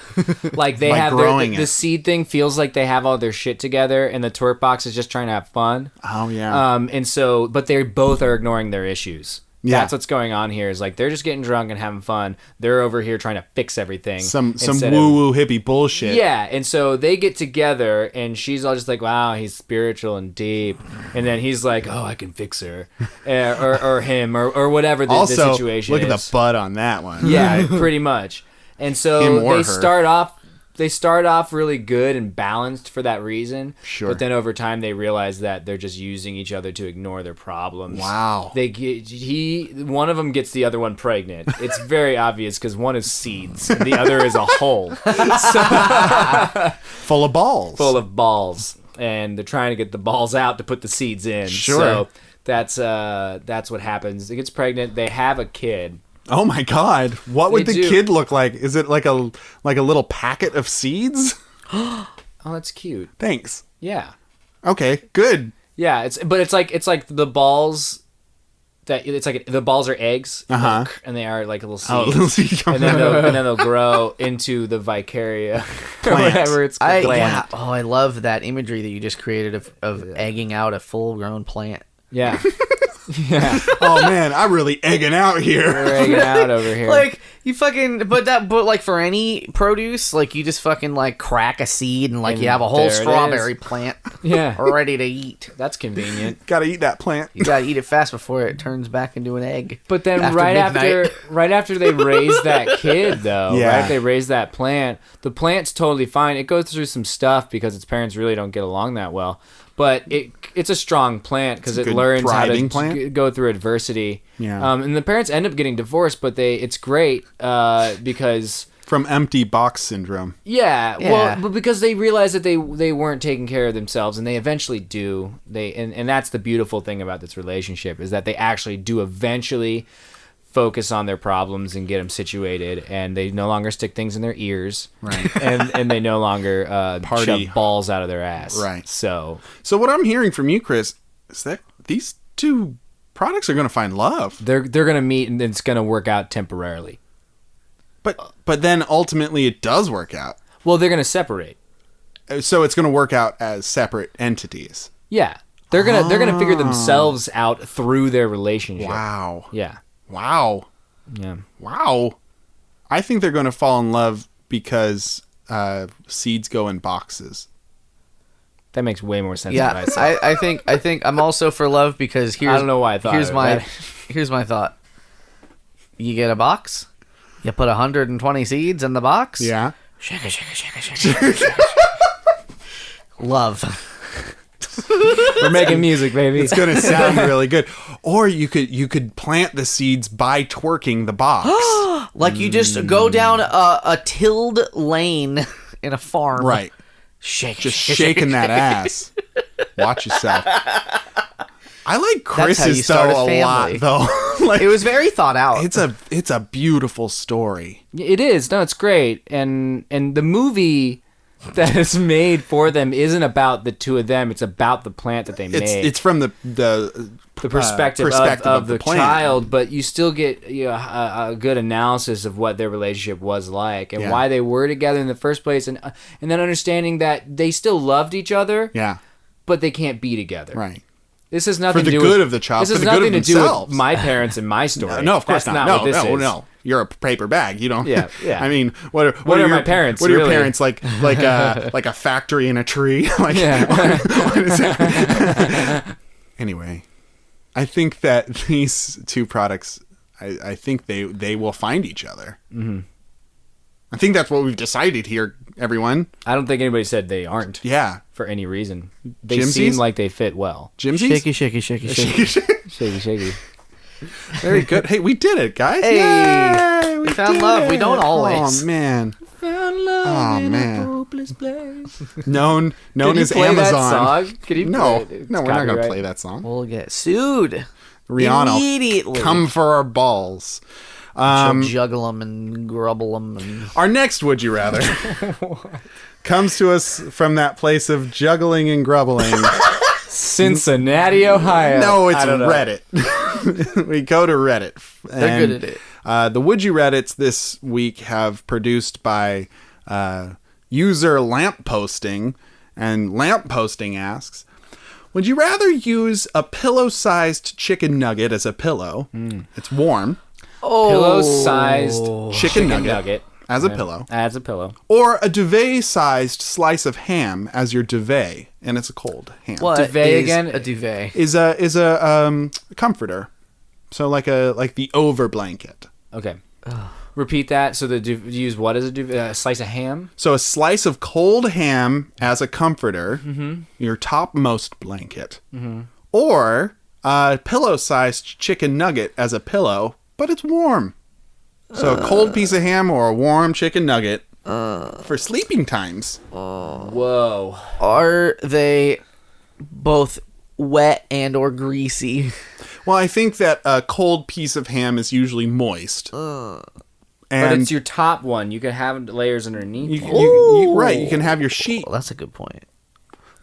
Like, they
By
have
growing
the
it.
seed thing feels like they have all their shit together, and the twerk box is just trying to have fun.
Oh, yeah.
And so, but they both are ignoring their issues.
Yeah.
That's what's going on here. Is like they're just getting drunk and having fun. They're over here trying to fix everything.
Some woo-woo hippie bullshit.
Yeah, and so they get together, and she's all just like, wow, he's spiritual and deep. And then he's like, oh, I can fix her. or him, or whatever the situation is.
Look at the butt on that one.
Yeah, pretty much. And so they start off really good and balanced for that reason.
Sure.
But then over time they realize that they're just using each other to ignore their problems.
Wow.
One of them gets the other one pregnant. It's very obvious because one is seeds, and the other is a hole.
Full of balls.
Full of balls. And they're trying to get the balls out to put the seeds in.
Sure.
So that's what happens. It gets pregnant. They have a kid.
Oh my God! What would
They
the
do.
kid look like? Is it like a little packet of seeds?
Oh, that's cute.
Thanks.
Yeah.
Okay, good.
Yeah, it's like the balls the balls are eggs, milk, and they are like little seeds.
Oh, little seeds.
and then they'll grow into the vicaria or whatever it's called.
Yeah. Oh, I love that imagery that you just created of egging out a full-grown plant.
Yeah. Yeah.
Oh man, I'm really egging out here.
We're egging out over here.
Like you fucking, but like for any produce, like you just fucking like crack a seed and like
And
you have a whole
there it
strawberry plant,
Yeah.
ready to eat.
That's convenient.
Gotta eat that plant.
You gotta eat it fast before it turns back into an egg.
But then
After
right
midnight.
after they raise that kid though,
Yeah.
right? If they raise that plant, the plant's totally fine. It goes through some stuff because its parents really don't get along that well. But it's a strong plant because it
good
learns how to
thriving plant.
go through adversity.
Yeah.
And the parents end up getting divorced, but it's great because
From empty box syndrome.
yeah,
Yeah.
well, but because they realize that they weren't taking care of themselves, and they eventually do. And that's the beautiful thing about this relationship is that they actually do eventually focus on their problems and get them situated, and they no longer stick things in their ears,
Right.
and they no longer
Party.
shove balls out of their ass,
Right.
So
So what I'm hearing from you, Chris, is that these two products are going to find love.
they're gonna meet, and it's gonna work out temporarily.
But then ultimately it does work out.
Well, they're gonna separate.
So it's going to work out as separate entities.
Yeah, they're gonna figure themselves out through their relationship.
Wow.
Yeah.
Wow.
Yeah.
Wow. I think they're going to fall in love because seeds go in boxes.
That makes way more sense
Yeah,
than what I said.
I think I'm also for love because here's
I don't know why I thought
here's
of
my
that.
here's my thought. You get a box, you put 120 seeds in the box.
Yeah.
Shake it, shake it, shake it, shake it, shake it. Love.
We're making music, baby.
It's going to sound really good. Or you could plant the seeds by twerking the box.
Like you just go down a tilled lane in a farm.
Right.
Shake,
Just
shake,
shaking that ass. Watch yourself. I like
how you
Chris's
start
though
a
a lot
family.
though. Like
It was very thought out.
it's a beautiful story.
It is. No, it's great. And the movie that is made for them isn't about the two of them. It's about the plant that they made.
It's from the
perspective of the
plant.
child, but you still get a good analysis of what their relationship was like and
Yeah.
why they were together in the first place, and then understanding that they still loved each other,
Yeah.
but they can't be together.
Right.
This has nothing
For the
to do
good
with
of the child,
This
for
has
the good
nothing
of
to do with
themselves.
my parents and my story.
No, of course
That's
not.
not what this
no,
is.
no. You're a paper bag. You don't.
Yeah, yeah.
I mean, what are
are
your
my parents,
What are your
really?
parents like a factory in a tree? Like,
Yeah.
what is it? Anyway, I think that these two products, I think they will find each other. Mm-hmm. I think that's what we've decided here, everyone.
I don't think anybody said they aren't
Yeah.
for any reason. They
Jimsies?
seem like they fit well.
Jimsies?
shaky, shaky, shaky, shaky.
Shaky, shaky.
Very good. Hey, we did it, guys.
Hey,
Yay,
we found
did
love. We
it.
don't always.
Oh, man.
Found love
Oh,
in
man.
a hopeless place.
Known
Can you
as
play
Amazon.
that song? Can you
No,
play it?
no,
It's
we're not going to
copyright.
play that song.
We'll get sued
Rihanna,
immediately.
come for our balls.
She'll juggle them and grubble them. And...
Our next Would You Rather comes to us from that place of juggling and grubbling.
Cincinnati, Ohio.
No, it's
I don't know.
Reddit. We go to Reddit.
They're good at it.
The Would You Reddits this week have produced by user Lamp Posting, and Lamp Posting asks, Would you rather use a pillow-sized chicken nugget as a pillow? It's warm.
Pillow-sized
Chicken nugget. As a pillow.
As a pillow.
Or a duvet-sized slice of ham as your duvet, and it's a cold ham.
What
Duvet
is
again?
a duvet?
Is a comforter. So like the over blanket.
Okay. Repeat that. So you use what as a duvet? A slice of ham?
So a slice of cold ham as a comforter, your topmost blanket. Or a pillow-sized chicken nugget as a pillow, but it's warm. So a cold piece of ham or a warm chicken nugget for sleeping times.
Whoa.
Are they both wet and or greasy?
Well, I think that a cold piece of ham is usually moist.
But it's your top one. You can have layers underneath.
You can have your sheet.
Well, that's a good point.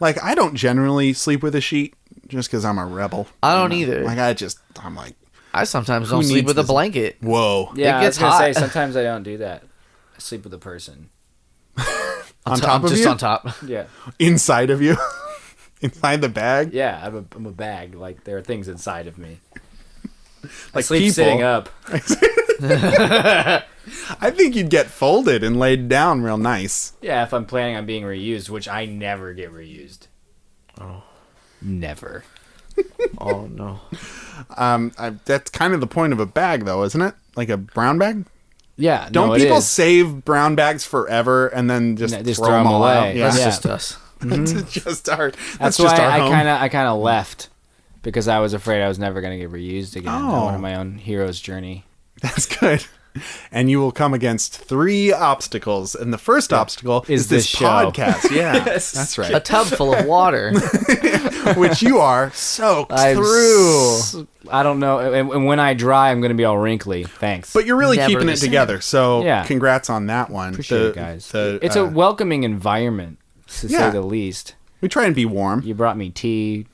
Like, I don't generally sleep with a sheet just because I'm a rebel.
I don't either.
Like, I'm like,
I sometimes don't sleep
needs
with a
this?
blanket.
whoa.
Yeah,
It gets
I was gonna
hot.
say sometimes I don't do that. I sleep with a person.
On top of
just
you?
on top.
Yeah.
Inside of you? Inside the bag?
Yeah, I'm a bag. Like, there are things inside of me. I
Like
sleep
people.
sitting up.
I think you'd get folded and laid down real nice.
Yeah, if I'm planning on being reused, which I never get reused. Oh. Never.
Oh no.
That's kind of the point of a bag, though, isn't it? Like a brown bag?
Yeah.
Don't
no, it
people
is.
save brown bags forever and then just,
No, just
throw
throw
them
'em
all
away.
out? Yeah.
That's
Yeah.
just us.
That's just our.
That's
That's
why
just our
I
home.
kind of left because I was afraid I was never going to get reused again. I
Oh.
went on my own hero's journey.
That's good. And you will come against 3 obstacles, and the first obstacle is this
this show.
podcast. Yeah,
Yes.
that's
A
right.
tub full of water.
Which you are soaked
I'm
through.
I don't know. And when I dry, I'm going to be all wrinkly. Thanks.
But you're really
Never
keeping
the
it
same.
together. So
Yeah.
congrats on that one.
Appreciate it, guys. It's
uh,
a welcoming environment, to
Yeah.
say the least.
we try and be warm.
You brought me tea.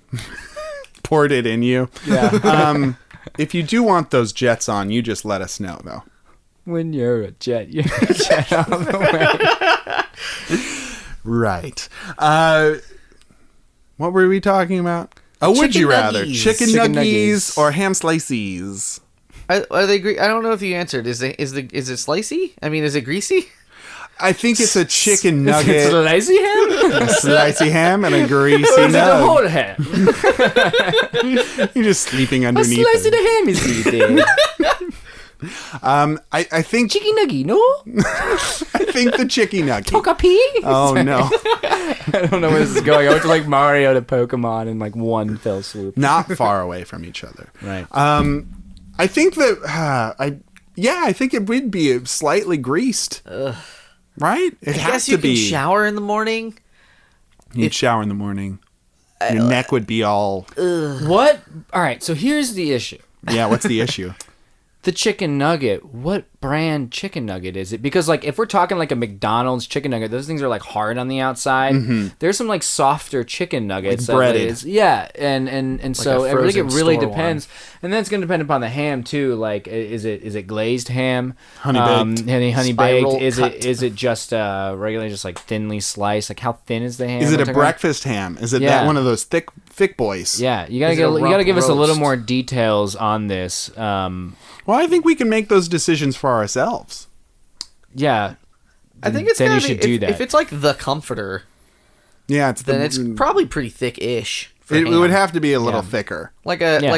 Poured it in you.
Yeah.
If you do want those jets on, you just let us know, though.
When you're a jet, you're a jet all the way.
Right. What were we talking about? Oh, would
Chicken
you rather?
nuggies.
Chicken
Chicken
nuggies
nuggies.
or ham slices?
Are they? I don't know if you answered. Is it slicey? I mean, is it greasy?
I think it's a chicken
It's
nugget,
a lazy ham?
a slicey ham, and a greasy
Or is it a
nug.
whole ham?
You're just sleeping
A
underneath
slice of
it.
the ham is eaten.
I think
Chicken nuggy, no?
I think the chicken nugget.
Tokapi?
Oh no,
I don't know where this is going. I went to like Mario to Pokemon in like one fell swoop.
not far away from each other.
Right.
I think that I think it would be slightly greased. Right? It
I
has
guess
to
you
be.
can shower in the morning.
You'd shower in the morning. Your neck would be all.
What? All right, so here's the issue.
Yeah, what's the issue?
The chicken nugget, what brand chicken nugget is it? Because like if we're talking like a McDonald's chicken nugget, those things are like hard on the outside. There's some like softer chicken nuggets.
Like breaded.
Yeah, and so
a
it really
frozen
really
store
depends. And then it's going to depend upon the ham too. Like is it glazed ham?
Honey baked.
Honey
Spiral
baked.
cut.
Is it just regularly just like thinly sliced? Like how thin is the ham?
Is it
we're
a
talking about?
breakfast ham? Is it
Yeah.
that one of those thick boys?
Yeah, you gotta
Is it a
you gotta
rump
give us a little
roast?
more details on this.
Well, I think we can make those decisions for ourselves.
Yeah,
I think it's
then
gotta
you should
be,
do that.
If it's like the comforter,
Yeah, it's
then it's probably pretty thick-ish. for
it
ham.
would have to be a little
Yeah.
thicker.
like a
Yeah.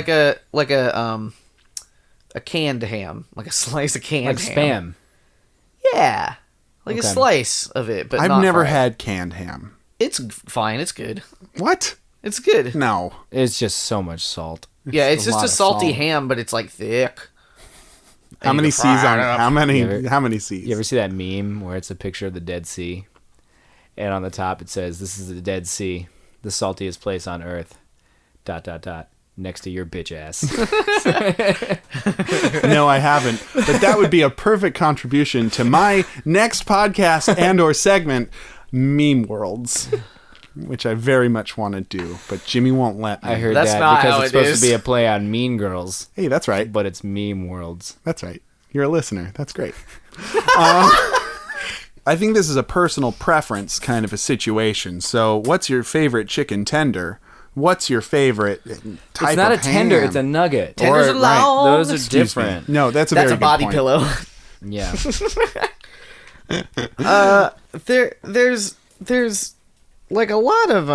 a canned ham, like a slice of canned
like
ham.
spam.
Yeah, like a
Okay.
slice of it. But
I've
not
never
fried.
had canned ham.
It's fine. It's good.
What?
It's good.
No.
It's just so much salt.
Yeah, it's
a
just
lot
a
of
salty
salt.
ham, but it's like thick.
How
And you
many
can fry
C's on
it
it?
up.
How many?
You
How many C's?
You ever see that meme where it's a picture of the Dead Sea, and on the top it says, "This is the Dead Sea, the saltiest place on earth." ... Next to your bitch ass.
No, I haven't. But that would be a perfect contribution to my next podcast and/or segment, Meme Worlds, which I very much want to do, but Jimmy won't let me.
I heard
That's
that
not
because
how
it's
it
supposed
is.
to be a play on Mean Girls,
Hey, that's right.
but it's Meme Worlds.
That's right. You're a listener. That's great. I think this is a personal preference kind of a situation. So, what's your favorite chicken tender? What's your favorite type
It's not a
of
tender,
ham?
it's a nugget.
Tenders are long.
Those are
Excuse me.
different.
No, that's a
That's
very
a
good
body
point.
pillow.
Yeah.
There's like a lot of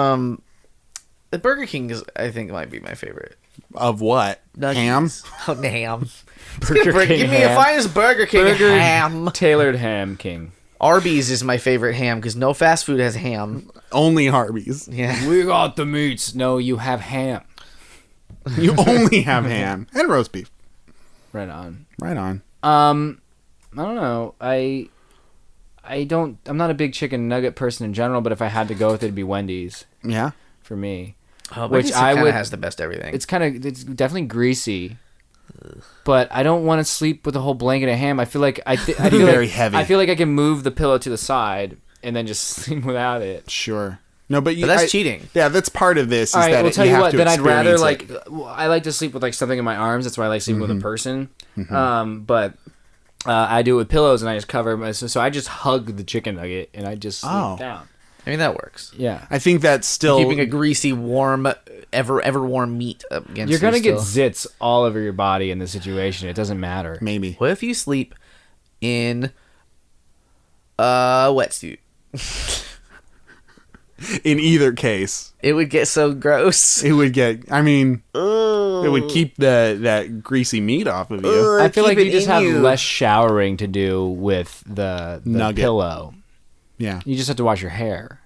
the Burger King is, I think, might be my favorite.
Of what? Ham?
Nuggies. Oh, ham.
Burger King
Give me the
ham.
finest Burger King
Burger
ham.
Tailored ham king.
Arby's is my favorite ham because no fast food has ham.
Only Arby's.
Yeah.
We got the meats. No, you have ham.
You only have ham and roast beef.
Right on.
Right on.
I don't know. I'm not a big chicken nugget person in general, but if I had to go with it, it'd be Wendy's
Yeah.
for me.
Which kind of has the best everything.
It's definitely greasy, but I don't want to sleep with a whole blanket of ham. I feel like I feel
Very
like,
heavy.
I feel like I can move the pillow to the side and then just sleep without it.
Sure. No, but
that's cheating.
Yeah, that's part of this. Is
All right,
that
we'll tell
you
you
have
what.
to
Then I'd rather
experience
I like to sleep with like something in my arms. That's why I like sleeping with a person. But I do it with pillows and I just cover myself. So I just hug the chicken nugget and I just sleep down.
I mean, that works.
Yeah.
I think that's still
Keeping a greasy, warm, ever warm meat up against
You're gonna
you
get
still.
zits all over your body in this situation. It doesn't matter.
maybe.
What if you sleep in a wetsuit?
In either case,
It would get so gross.
it would get. I mean, it would keep that greasy meat off of you.
I feel like
keep
you
it
just
in
have
you.
less showering to do with the
Nugget.
pillow.
Yeah,
You just have to wash your hair.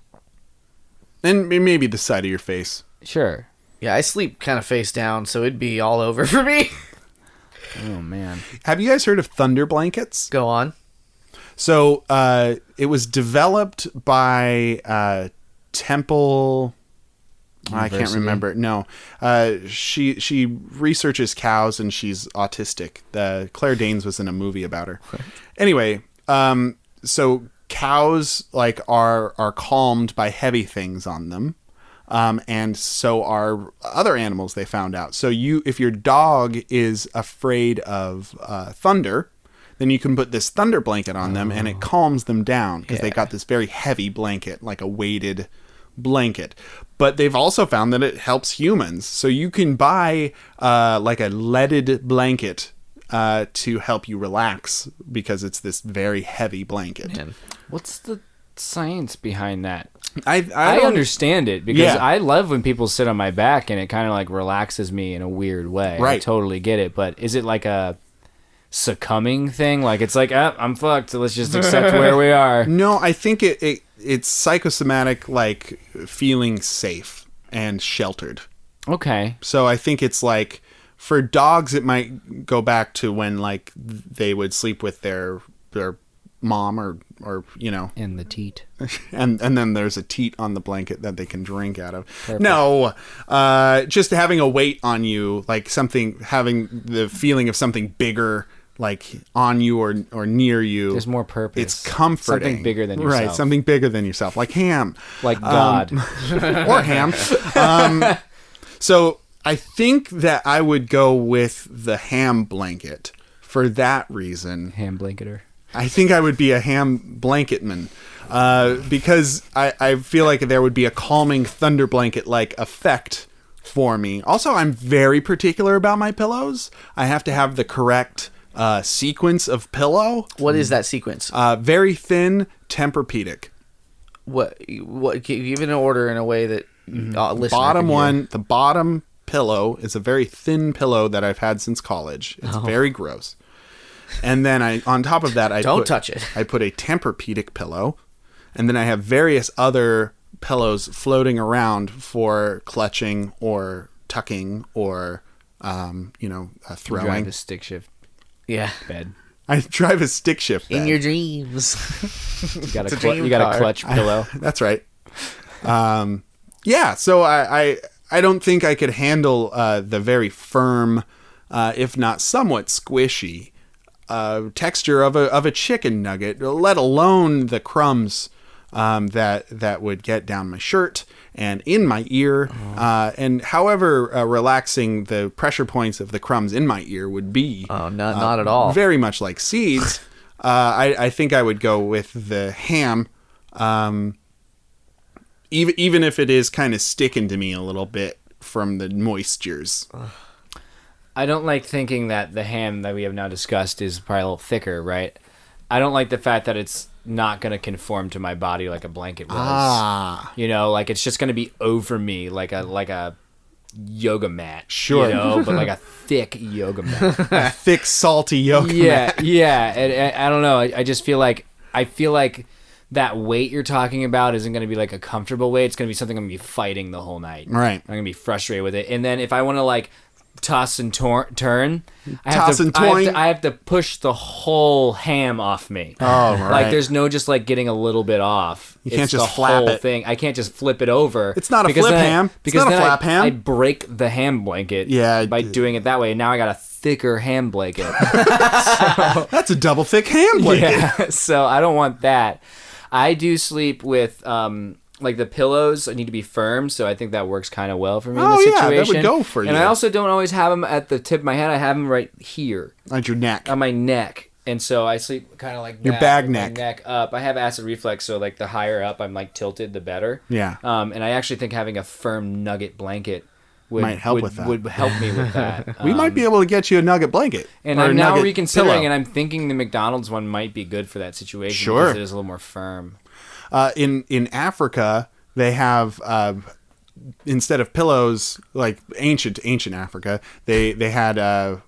and maybe the side of your face.
Sure.
Yeah, I sleep kind of face down, so it'd be all over for me.
Oh man.
Have you guys heard of thunder blankets?
Go on.
So it was developed by Temple. I can't
University?
remember. No, she researches cows and she's autistic. Claire Danes was in a movie about her. Anyway, so cows like are calmed by heavy things on them. And so are other animals, they found out. So if your dog is afraid of thunder, then you can put this thunder blanket on them and it calms them down because they got this very heavy blanket, like a weighted blanket. But they've also found that it helps humans. So you can buy like a leaded blanket to help you relax because it's this very heavy blanket.
Man.
What's the science behind that?
I
I
don't-
understand it because
Yeah.
I love when people sit on my back and it kind of like relaxes me in a weird way. I
Right.
totally get it. But is it like a succumbing thing? Like it's like, I'm fucked. Let's just accept where we are.
No, I think it's psychosomatic, like feeling safe and sheltered.
Okay.
So I think it's like for dogs, it might go back to when like they would sleep with their mom or you know,
In the teat.
and then there's a teat on the blanket that they can drink out of. No, just having a weight on you, like having the feeling of something bigger, like on you or near you.
There's more purpose.
It's comforting.
Something bigger than yourself.
Right, something bigger than yourself, like ham.
Like God.
Or ham. So I think that I would go with the ham blanket for that reason.
Ham blanketer.
I think I would be a ham blanketman because I feel like there would be a calming thunder blanket-like effect for me. Also, I'm very particular about my pillows. I have to have the correct sequence of pillow.
What is that sequence?
Very thin Tempur-Pedic.
What? Give it an order in a way that listener
Bottom
can hear.
one, the bottom pillow is a very thin pillow that I've had since college. It's very gross. And then on top of that,
Don't touch it.
I put a Tempur-Pedic pillow, and then I have various other pillows floating around for clutching or tucking or throwing.
Drive a stick shift
Yeah.
bed.
I drive a stick shift
In
bed.
your dreams.
You got
It's a
a
dream
you got
car.
a clutch pillow.
That's right. Yeah, so I don't think I could handle the very firm, if not somewhat squishy, texture of a chicken nugget, let alone the crumbs that would get down my shirt and in my ear. And however relaxing the pressure points of the crumbs in my ear would be.
Oh, not at all.
Very much like seeds. I think I would go with the ham. Even if it is kind of sticking to me a little bit from the moistures.
I don't like thinking that the ham that we have now discussed is probably a little thicker, right? I don't like the fact that it's not going to conform to my body like a blanket was. You know, like it's just going to be over me like a yoga mat.
Sure.
You know, but like a thick yoga mat.
A thick, salty yoga mat.
Yeah. And I don't know. I just feel like that weight you're talking about isn't going to be like a comfortable weight. It's going to be something I'm going to be fighting the whole night.
Right.
I'm going to be frustrated with it. And then if I want to like toss and turn, I have to push the whole ham off me.
Oh, right.
Like there's no just like getting a little bit off.
You can't
it's
just
the
flap
whole
it.
thing. I can't just flip it over.
It's not a flip ham.
Because
it's not a
then
flap ham.
I break the ham blanket by doing it that way. And now I got a thicker ham blanket.
That's a double thick ham blanket.
Yeah, so I don't want that. I do sleep with like the pillows need to be firm, so I think that works kind of well for me in the situation.
Yeah, that would go for you.
And I also don't always have them at the tip of my head. I have them right here.
On your neck.
On my neck. And so I sleep kind of like
your
that,
bag
with
neck.
my neck up. I have acid reflux, so like the higher up I'm like tilted, the better.
Yeah.
And I actually think having a firm nugget blanket
might help with that.
Would help me with that.
We might be able to get you a nugget blanket.
And I'm now reconsidering, and I'm thinking the McDonald's one might be good for that situation.
Sure.
Because it is a little more firm.
In Africa, they have instead of pillows, like ancient Africa, they had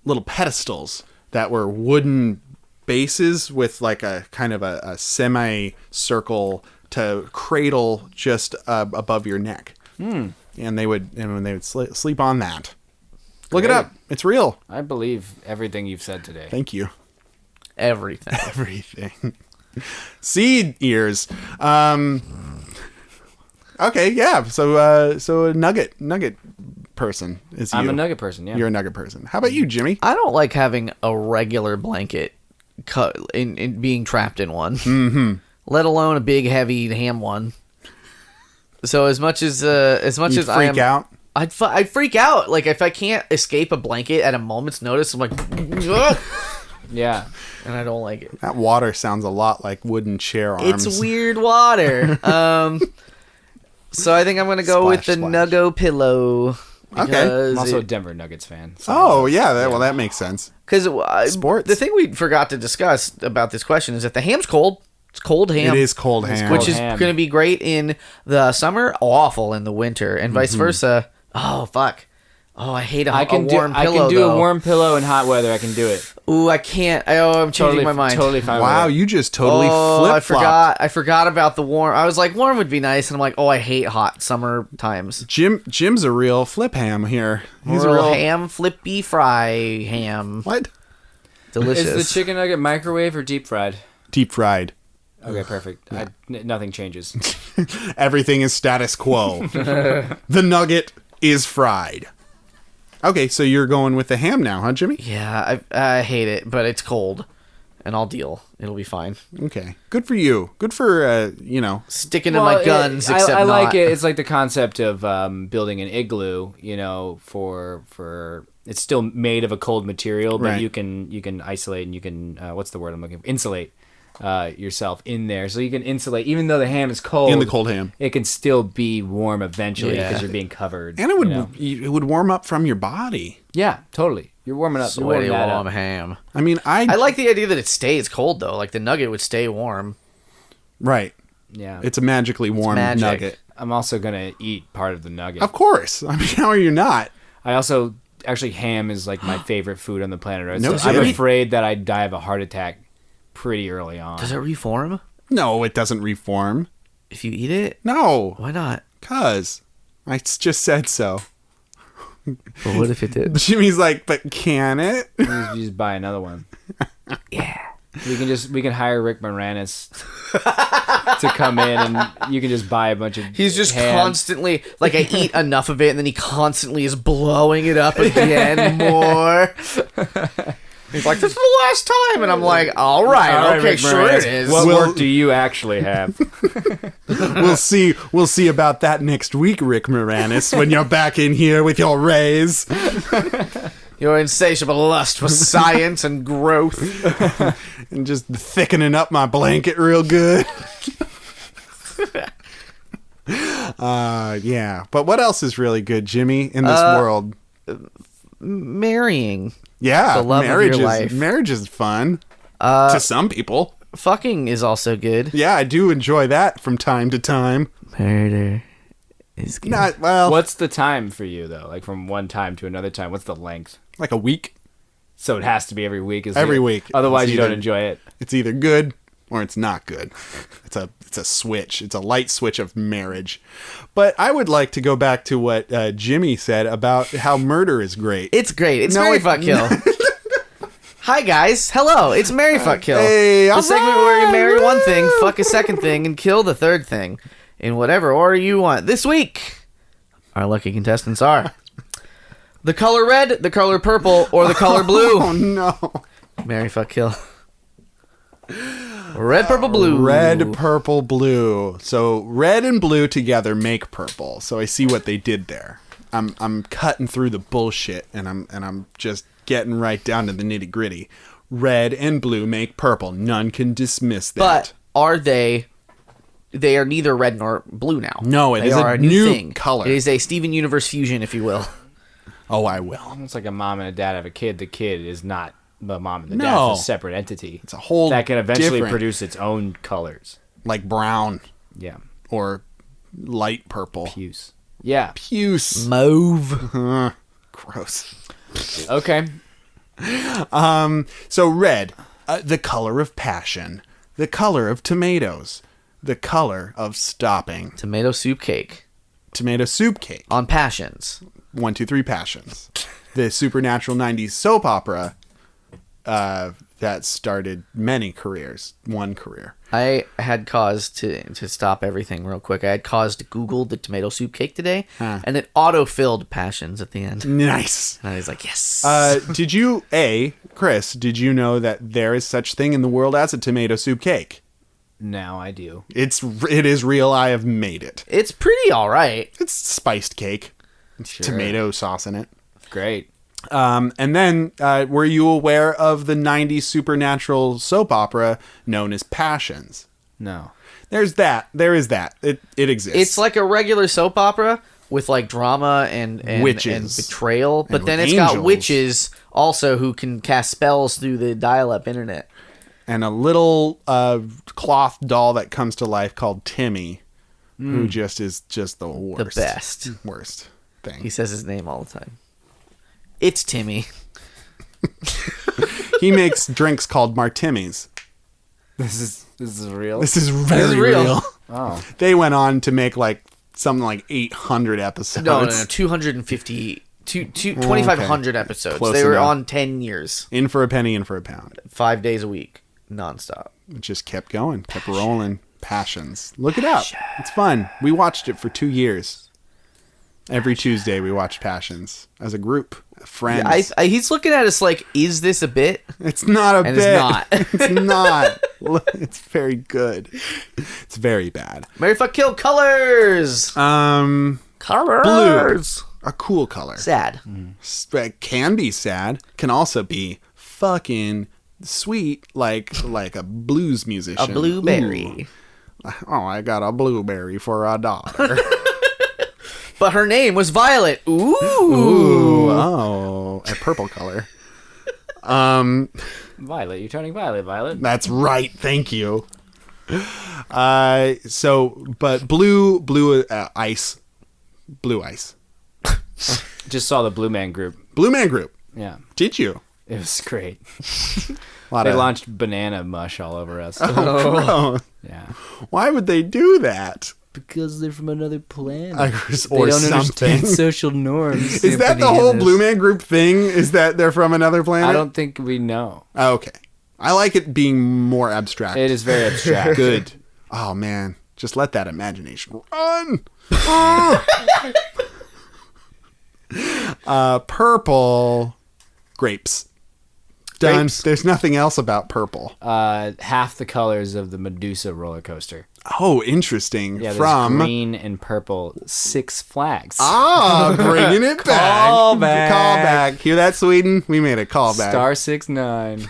little pedestals that were wooden bases with like a kind of a semi-circle to cradle just above your neck. And they would sleep on that. Look it up. It's real.
I believe everything you've said today.
Thank you.
Everything.
Seed ears. Okay, yeah. So a nugget person is you.
I'm a nugget person, yeah.
You're a nugget person. How about you, Jimmy?
I don't like having a regular blanket in being trapped in one.
Mm-hmm.
Let alone a big, heavy ham one. So as much as
You'd freak out.
I'd freak out. Like if I can't escape a blanket at a moment's notice, I'm like, ugh!
Yeah.
And I don't like it.
That water sounds a lot like wooden chair arms.
It's weird water. So I think I'm gonna go with the Nuggo pillow.
Okay.
I'm also a Denver Nuggets fan. So
well, that makes sense.
Because
sports.
The thing we forgot to discuss about this question is that the ham's cold. It's cold ham.
It is cold ham.
Which is going to be great in the summer, awful in the winter, and vice versa. Oh, fuck. Oh, I hate a warm pillow,
I can do a warm pillow in hot weather. I can do it.
Ooh, I can't. I'm changing my mind.
Totally fine.
Wow, you just totally flip-flopped.
I forgot about the warm. I was like, warm would be nice, and I'm like, oh, I hate hot summer times.
Jim's a real flip ham here.
He's a real ham, flippy fry ham.
What?
Delicious.
Is the chicken nugget microwave or deep fried?
Deep fried.
Okay, perfect. Nothing changes.
Everything is status quo. The nugget is fried. Okay, so you're going with the ham now, huh, Jimmy?
Yeah, I hate it, but it's cold, and I'll deal. It'll be fine.
Okay, good for you. Good for
sticking to my guns. Except
I like
not.
it. It's like the concept of building an igloo. For it's still made of a cold material, but
right.
you can isolate and you can what's the word I'm looking for? Insulate yourself in there, so you can insulate. Even though the ham is cold,
in the cold ham,
it can still be warm eventually because you're being covered.
And it would warm up from your body.
Yeah, totally. You're warming up.
Sweaty warm ham.
I mean, I
like the idea that it stays cold though. Like the nugget would stay warm.
Right.
Yeah.
It's a magically warm nugget.
I'm also gonna eat part of the nugget.
Of course. I mean, how are you not?
I also actually ham is like my favorite food on the planet Earth.
No,
so I'm afraid that I'd die of a heart attack pretty early on.
Does it reform?
No, it doesn't reform.
If you eat it?
No.
Why not?
'Cause I just said so.
But what if it did?
Jimmy's like, but can it?
You just buy another one.
Yeah.
We can hire Rick Moranis to come in, and you can just buy a bunch of.
He's just
ham.
constantly like, I eat enough of it, and then he constantly is blowing it up again more. He's like, this is the last time, and I'm like, all right, okay,
Rick
sure
Moranis.
it is.
What work do you actually have?
We'll see about that next week, Rick Moranis, when you're back in here with your rays.
Your insatiable lust for science and growth.
And just thickening up my blanket real good. Yeah. But what else is really good, Jimmy, in this world?
Marrying.
Yeah,
The love of your life.
Marriage is fun to some people.
Fucking is also good.
Yeah, I do enjoy that from time to time.
Murder is good.
Not well.
What's the time for you though? Like from one time to another time. What's the length?
Like a week.
So it has to be every week.
Every week.
Otherwise,
It's
you don't
either-
enjoy it.
It's either good or it's not good. It's a switch. It's a light switch of marriage. But I would like to go back to what Jimmy said about how murder is great.
It's great. It's
No,
Marry
it-
Fuck Kill. Hi guys. Hello. It's Marry Fuck Kill.
Hey,
the
all
segment where you marry
right.
one thing, fuck a second thing, and kill the third thing in whatever order you want. This week, our lucky contestants are the color red, the color purple, or the color blue.
Oh no.
Marry Fuck Kill. Red, purple, blue.
Red, purple, blue. So red and blue together make purple. So I see what they did there. I'm cutting through the bullshit and I'm just getting right down to the nitty gritty. Red and blue make purple. None can dismiss that.
But are they? They are neither red nor blue now.
No, it
they
is
are
a new
thing.
color.
It is a Steven Universe fusion, if you will.
Oh, I will.
It's like a mom and a dad have a kid. The kid is not the mom and the
No.
dad. It's a separate entity.
It's a whole
that can eventually
different-
produce its own colors.
Like brown
Yeah.
or light purple.
Puce. Yeah.
Puce.
Mauve.
Gross.
Okay.
So red, the color of passion, the color of tomatoes, the color of stopping.
Tomato soup cake
Tomato soup cake.
on Passions.
1, 2, 3 Passions. The supernatural 90s soap opera that started many careers. One career.
I had cause to stop everything real quick. I had cause to Google the tomato soup cake today, and it auto-filled Passions at the end.
Nice.
And I was like, yes.
Did you, Chris, did you know that there is such thing in the world as a tomato soup cake?
Now I do.
It is real. I have made it.
It's pretty all right.
It's spiced cake.
Sure.
Tomato sauce in it.
Great.
And then, were you aware of the 90s supernatural soap opera known as Passions?
No.
There's that. There is that. It exists.
It's like a regular soap opera with like drama and
Witches.
and betrayal, but
And
then it's
angels.
got witches also who can cast spells through the dial-up internet.
and a little cloth doll that comes to life called Timmy, who just is just the worst.
The best.
Worst thing.
He says his name all the time. It's Timmy.
He makes drinks called Martinis.
This is real.
This is very
real.
real.
Oh.
They went on to make like something like 800 episodes.
No, 250... 2,500 episodes.
Close
they were
enough.
on 10 years.
In for a penny, in for a pound.
5 days a week. Nonstop.
It just kept going, kept rolling. Passions. Look it up. It's fun. We watched it for 2 years. Every Tuesday we watched Passions as a group, friends.
Yeah, he's looking at us like, is this a bit?
It's not a
And
bit.
it's not.
It's not. Look, it's very good. It's very bad.
Mary fuck kill colors.
Blue.
Colors.
A cool color.
Sad.
It can be sad. Can also be fucking sweet, like a blues musician.
A blueberry.
Ooh. Oh, I got a blueberry for a daughter.
But her name was Violet. Ooh.
Ooh. Oh, a purple color.
Violet, you're turning violet.
That's right. Thank you. But blue ice. Blue ice.
Just saw the Blue Man Group.
Blue Man Group.
Yeah.
Did you?
It was great.
A lot
They
of-
launched banana mush all over us.
Oh.
Yeah.
Why would they do that?
Because they're from another planet.
Or
They don't
something.
understand social norms.
Is that the whole Blue Man Group thing? Is that they're from another planet?
I don't think we know.
Oh, okay. I like it being more abstract.
It is very abstract.
Good. Oh, man. Just let that imagination run. Purple. Grapes. Done.
Grapes.
There's nothing else about purple.
Half the colors of the Medusa roller coaster.
Oh, interesting.
Yeah, there's
From
green and purple Six Flags.
bringing it back.
Callback.
Callback. Hear that, Sweden? We made a callback.
Star 69.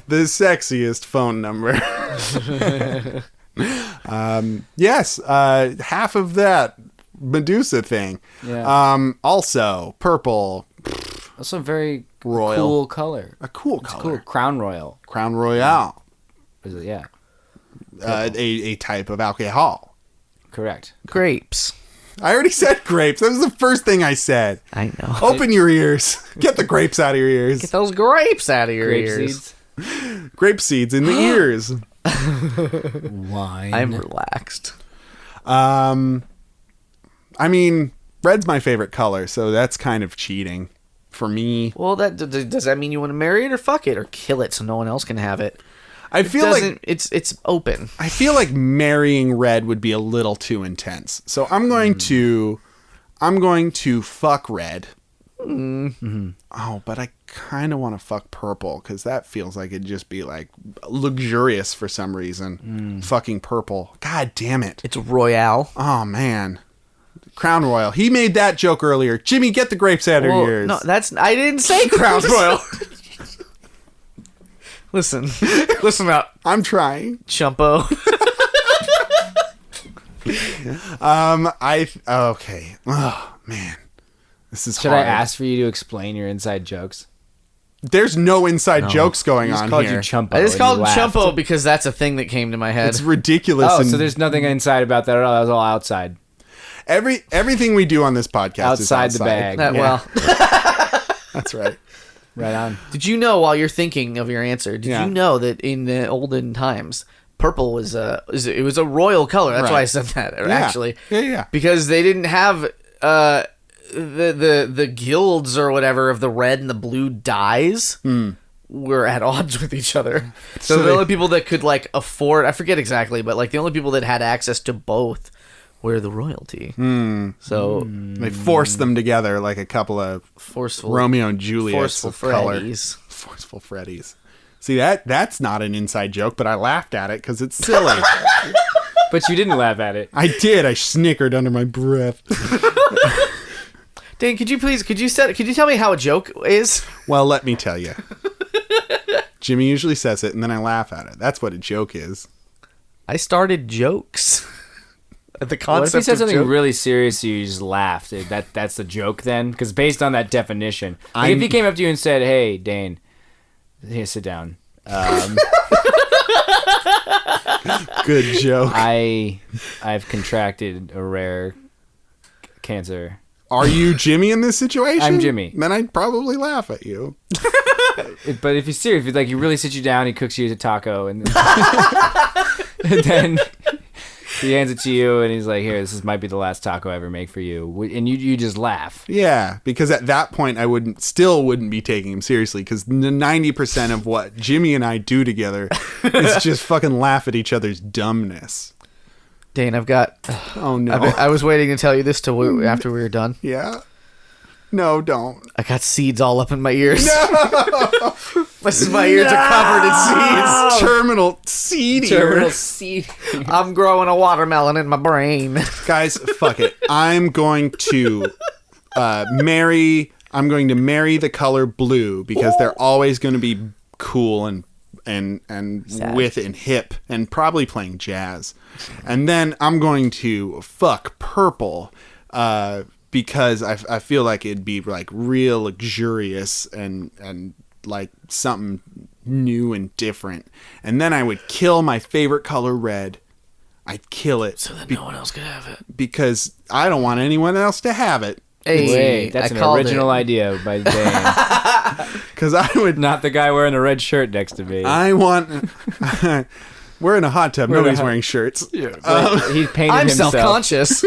The sexiest phone number. Yes, half of that Medusa thing.
Yeah.
Also, purple.
Also a very
Royal.
cool color.
A cool
It's
color.
cool. Crown Royal.
Crown Royal.
Is it? Yeah.
A type of alcohol.
Correct.
Grapes.
I already said grapes. That was the first thing I said.
I know.
Open your ears. Get the grapes out of your ears.
Get those grapes out of your
Grape
ears.
seeds.
Grape seeds in the ears.
Wine.
I'm relaxed.
I mean, red's my favorite color, so that's kind of cheating for me.
Well, does that mean you want to marry it or fuck it or kill it so no one else can have it?
I feel like
it's open.
I feel like marrying red would be a little too intense. So I'm going to fuck red. Mm-hmm. Oh, but I kind of want to fuck purple because that feels like it'd just be like luxurious for some reason. Fucking purple. God damn it.
It's Royale.
Oh man. Crown Royal. He made that joke earlier. Jimmy, get the grapes out of your ears.
No, I didn't say Crown Royal. Listen up.
I'm trying.
Chumpo.
Okay. Oh man. This is
Should
hard.
I ask for you to explain your inside jokes?
There's no inside jokes going
I just
on
called
here.
you Chumpo.
I just
and
called
you
him
laughed.
Chumpo because that's a thing that came to my head.
It's ridiculous.
Oh,
and
so there's nothing inside about that at all. That was all outside.
everything we do on this podcast is
Outside the bag.
That-
Yeah,
Well,
that's right.
Right on.
did you know while you're thinking of your answer? Did
Yeah.
you know that in the olden times, purple was a royal color? That's why I
Right.
said that.
Yeah.
Actually,
Yeah.
because they didn't have the guilds or whatever of the red and the blue dyes. Were at odds with each other. So the only people that could like afford, I forget exactly, but like the only people that had access to both were the royalty. So
They forced them together like a couple of
forceful
Romeo and Juliet
forceful
of color.
Freddies.
Forceful Freddies. See, that's not an inside joke, but I laughed at it because it's silly.
But you didn't laugh at it.
I did. I snickered under my breath.
Dane, could you tell me how a joke is?
Well, let me tell you. Jimmy usually says it, and then I laugh at it. That's what a joke is.
I started jokes. The
What if
concept
he said
of
something
joke.
really serious and you just laughed? That's the joke then? Because based on that definition. Like if he came up to you and said, hey, Dane, here, sit down.
Good joke.
I've contracted a rare cancer.
Are you Jimmy in this situation?
I'm Jimmy.
Then I'd probably laugh at you.
But if he's serious, if he really sits you down, he cooks you a taco, and then he hands it to you, and he's like, "Here, might be the last taco I ever make for you," and you just laugh.
Yeah, because at that point I wouldn't be taking him seriously because 90% of what Jimmy and I do together is just fucking laugh at each other's dumbness.
Dane, I've got.
Oh no!
I was waiting to tell you this till after we were done.
Yeah. No, don't.
I got seeds all up in my ears. No! My ears are covered in seeds.
Terminal seed
Terminal seed.
I'm growing a watermelon in my brain.
Guys, fuck it. I'm going to marry the color blue because they're always going to be cool and with and hip and probably playing jazz. And then I'm going to fuck purple because I feel like it'd be like real luxurious and like something new and different. And then I would kill my favorite color red. I'd kill it.
So that no one else could have it.
Because I don't want anyone else to have it.
Hey,
Wait, that's
I
an
called
original
it.
idea by Dan.
Because I would
Not the guy wearing the red shirt next to me.
I want. We're in a hot tub. Nobody's wearing shirts.
He painted
I'm
himself.
self-conscious.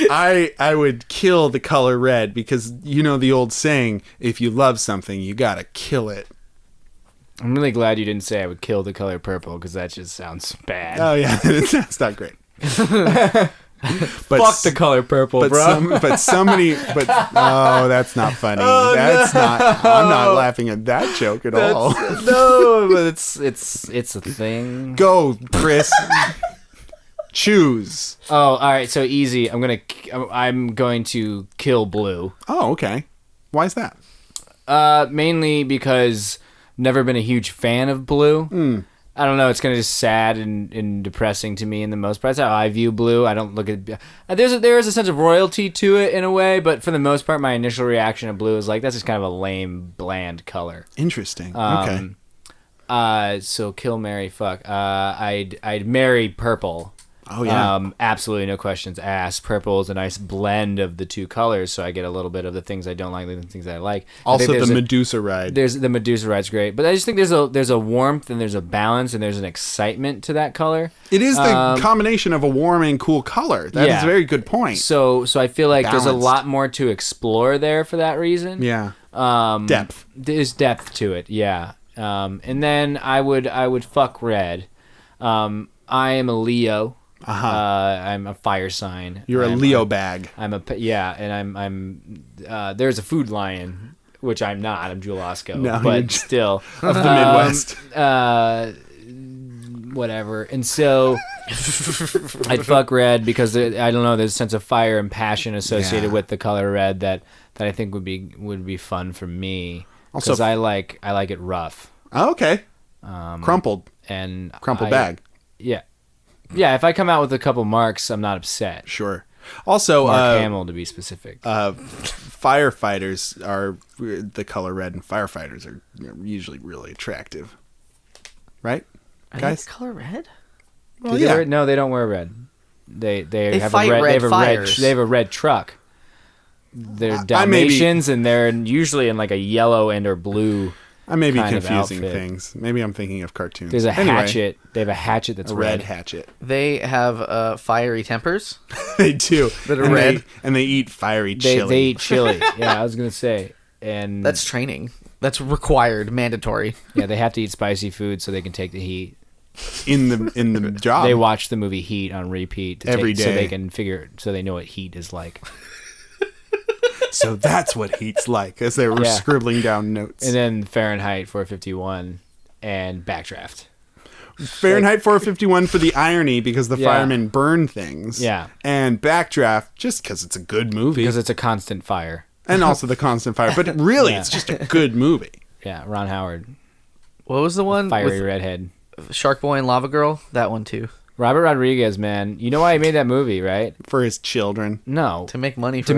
I would kill the color red because you know the old saying: if you love something, you gotta kill it.
I'm really glad you didn't say I would kill the color purple because that just sounds bad.
Oh yeah, that's not great. But
Fuck the color purple,
but
bro.
oh, that's not funny. Not. I'm not laughing at that joke at all.
No, but it's a thing.
Go, Chris. Choose.
Oh, all right. So easy. I'm going to kill blue.
Oh, okay. Why is that?
Mainly because Never been a huge fan of blue. I don't know. It's kind of just sad and depressing to me in the most part. That's how I view blue. I don't look at... there is a sense of royalty to it in a way, but for the most part, my initial reaction to blue is like, that's just kind of a lame, bland color.
Interesting. Okay.
So kill, marry, fuck. I'd marry purple.
Oh, yeah.
Absolutely no questions asked. Purple is a nice blend of the two colors, so I get a little bit of the things I don't like and the things I like.
Also, the Medusa ride.
The Medusa ride's great, but I just think there's a warmth and there's a balance and there's an excitement to that color.
It is the combination of a warm and cool color. That is a very good point.
So I feel like there's a lot more to explore there for that reason.
Yeah. Depth.
There's depth to it. Yeah. And then I would fuck red. I am a Leo. I'm a fire sign.
You're a Leo bag.
And I'm there's a food lion, which I'm not. I'm Jewel Osco,
no,
but still
of the Midwest.
Whatever. And so I'd fuck red because I don't know. There's a sense of fire and passion associated with the color red that I think would be fun for me. Also, because I like it rough.
Oh, okay. Crumpled bag.
Yeah. Yeah, if I come out with a couple marks, I'm not upset.
Sure. Also,
Mark Hamill, to be specific.
Firefighters are the color red, and firefighters are usually really attractive. Right, guys?
Color red?
Well, yeah.
No, they don't wear red. They have
fight
a red.
fires.
They have a red truck. They're Dalmatians, and they're usually in like a yellow and or blue.
I may be confusing things. Maybe I'm thinking of cartoons.
There's a hatchet. They have a hatchet that's
a red hatchet.
They have fiery tempers.
They do.
That are red.
And they eat fiery chili.
They eat chili. Yeah, I was going to say. And
that's training. That's required, mandatory.
Yeah, they have to eat spicy food so they can take the heat.
In the job.
They watch the movie Heat on repeat
every day.
So they can so they know what heat is like.
So that's what heat's like, as they were scribbling down notes.
And then Fahrenheit 451 and Backdraft.
Fahrenheit 451 for the irony, because the firemen burn things.
Yeah.
And Backdraft, just because it's a good movie.
Because it's a constant fire.
And also the constant fire. But really, it's just a good movie.
Yeah, Ron Howard.
What was the one?
Fiery redhead.
Shark Boy and Lava Girl? That one, too.
Robert Rodriguez, man. You know why he made that movie, right?
For his children.
No.
To make money
for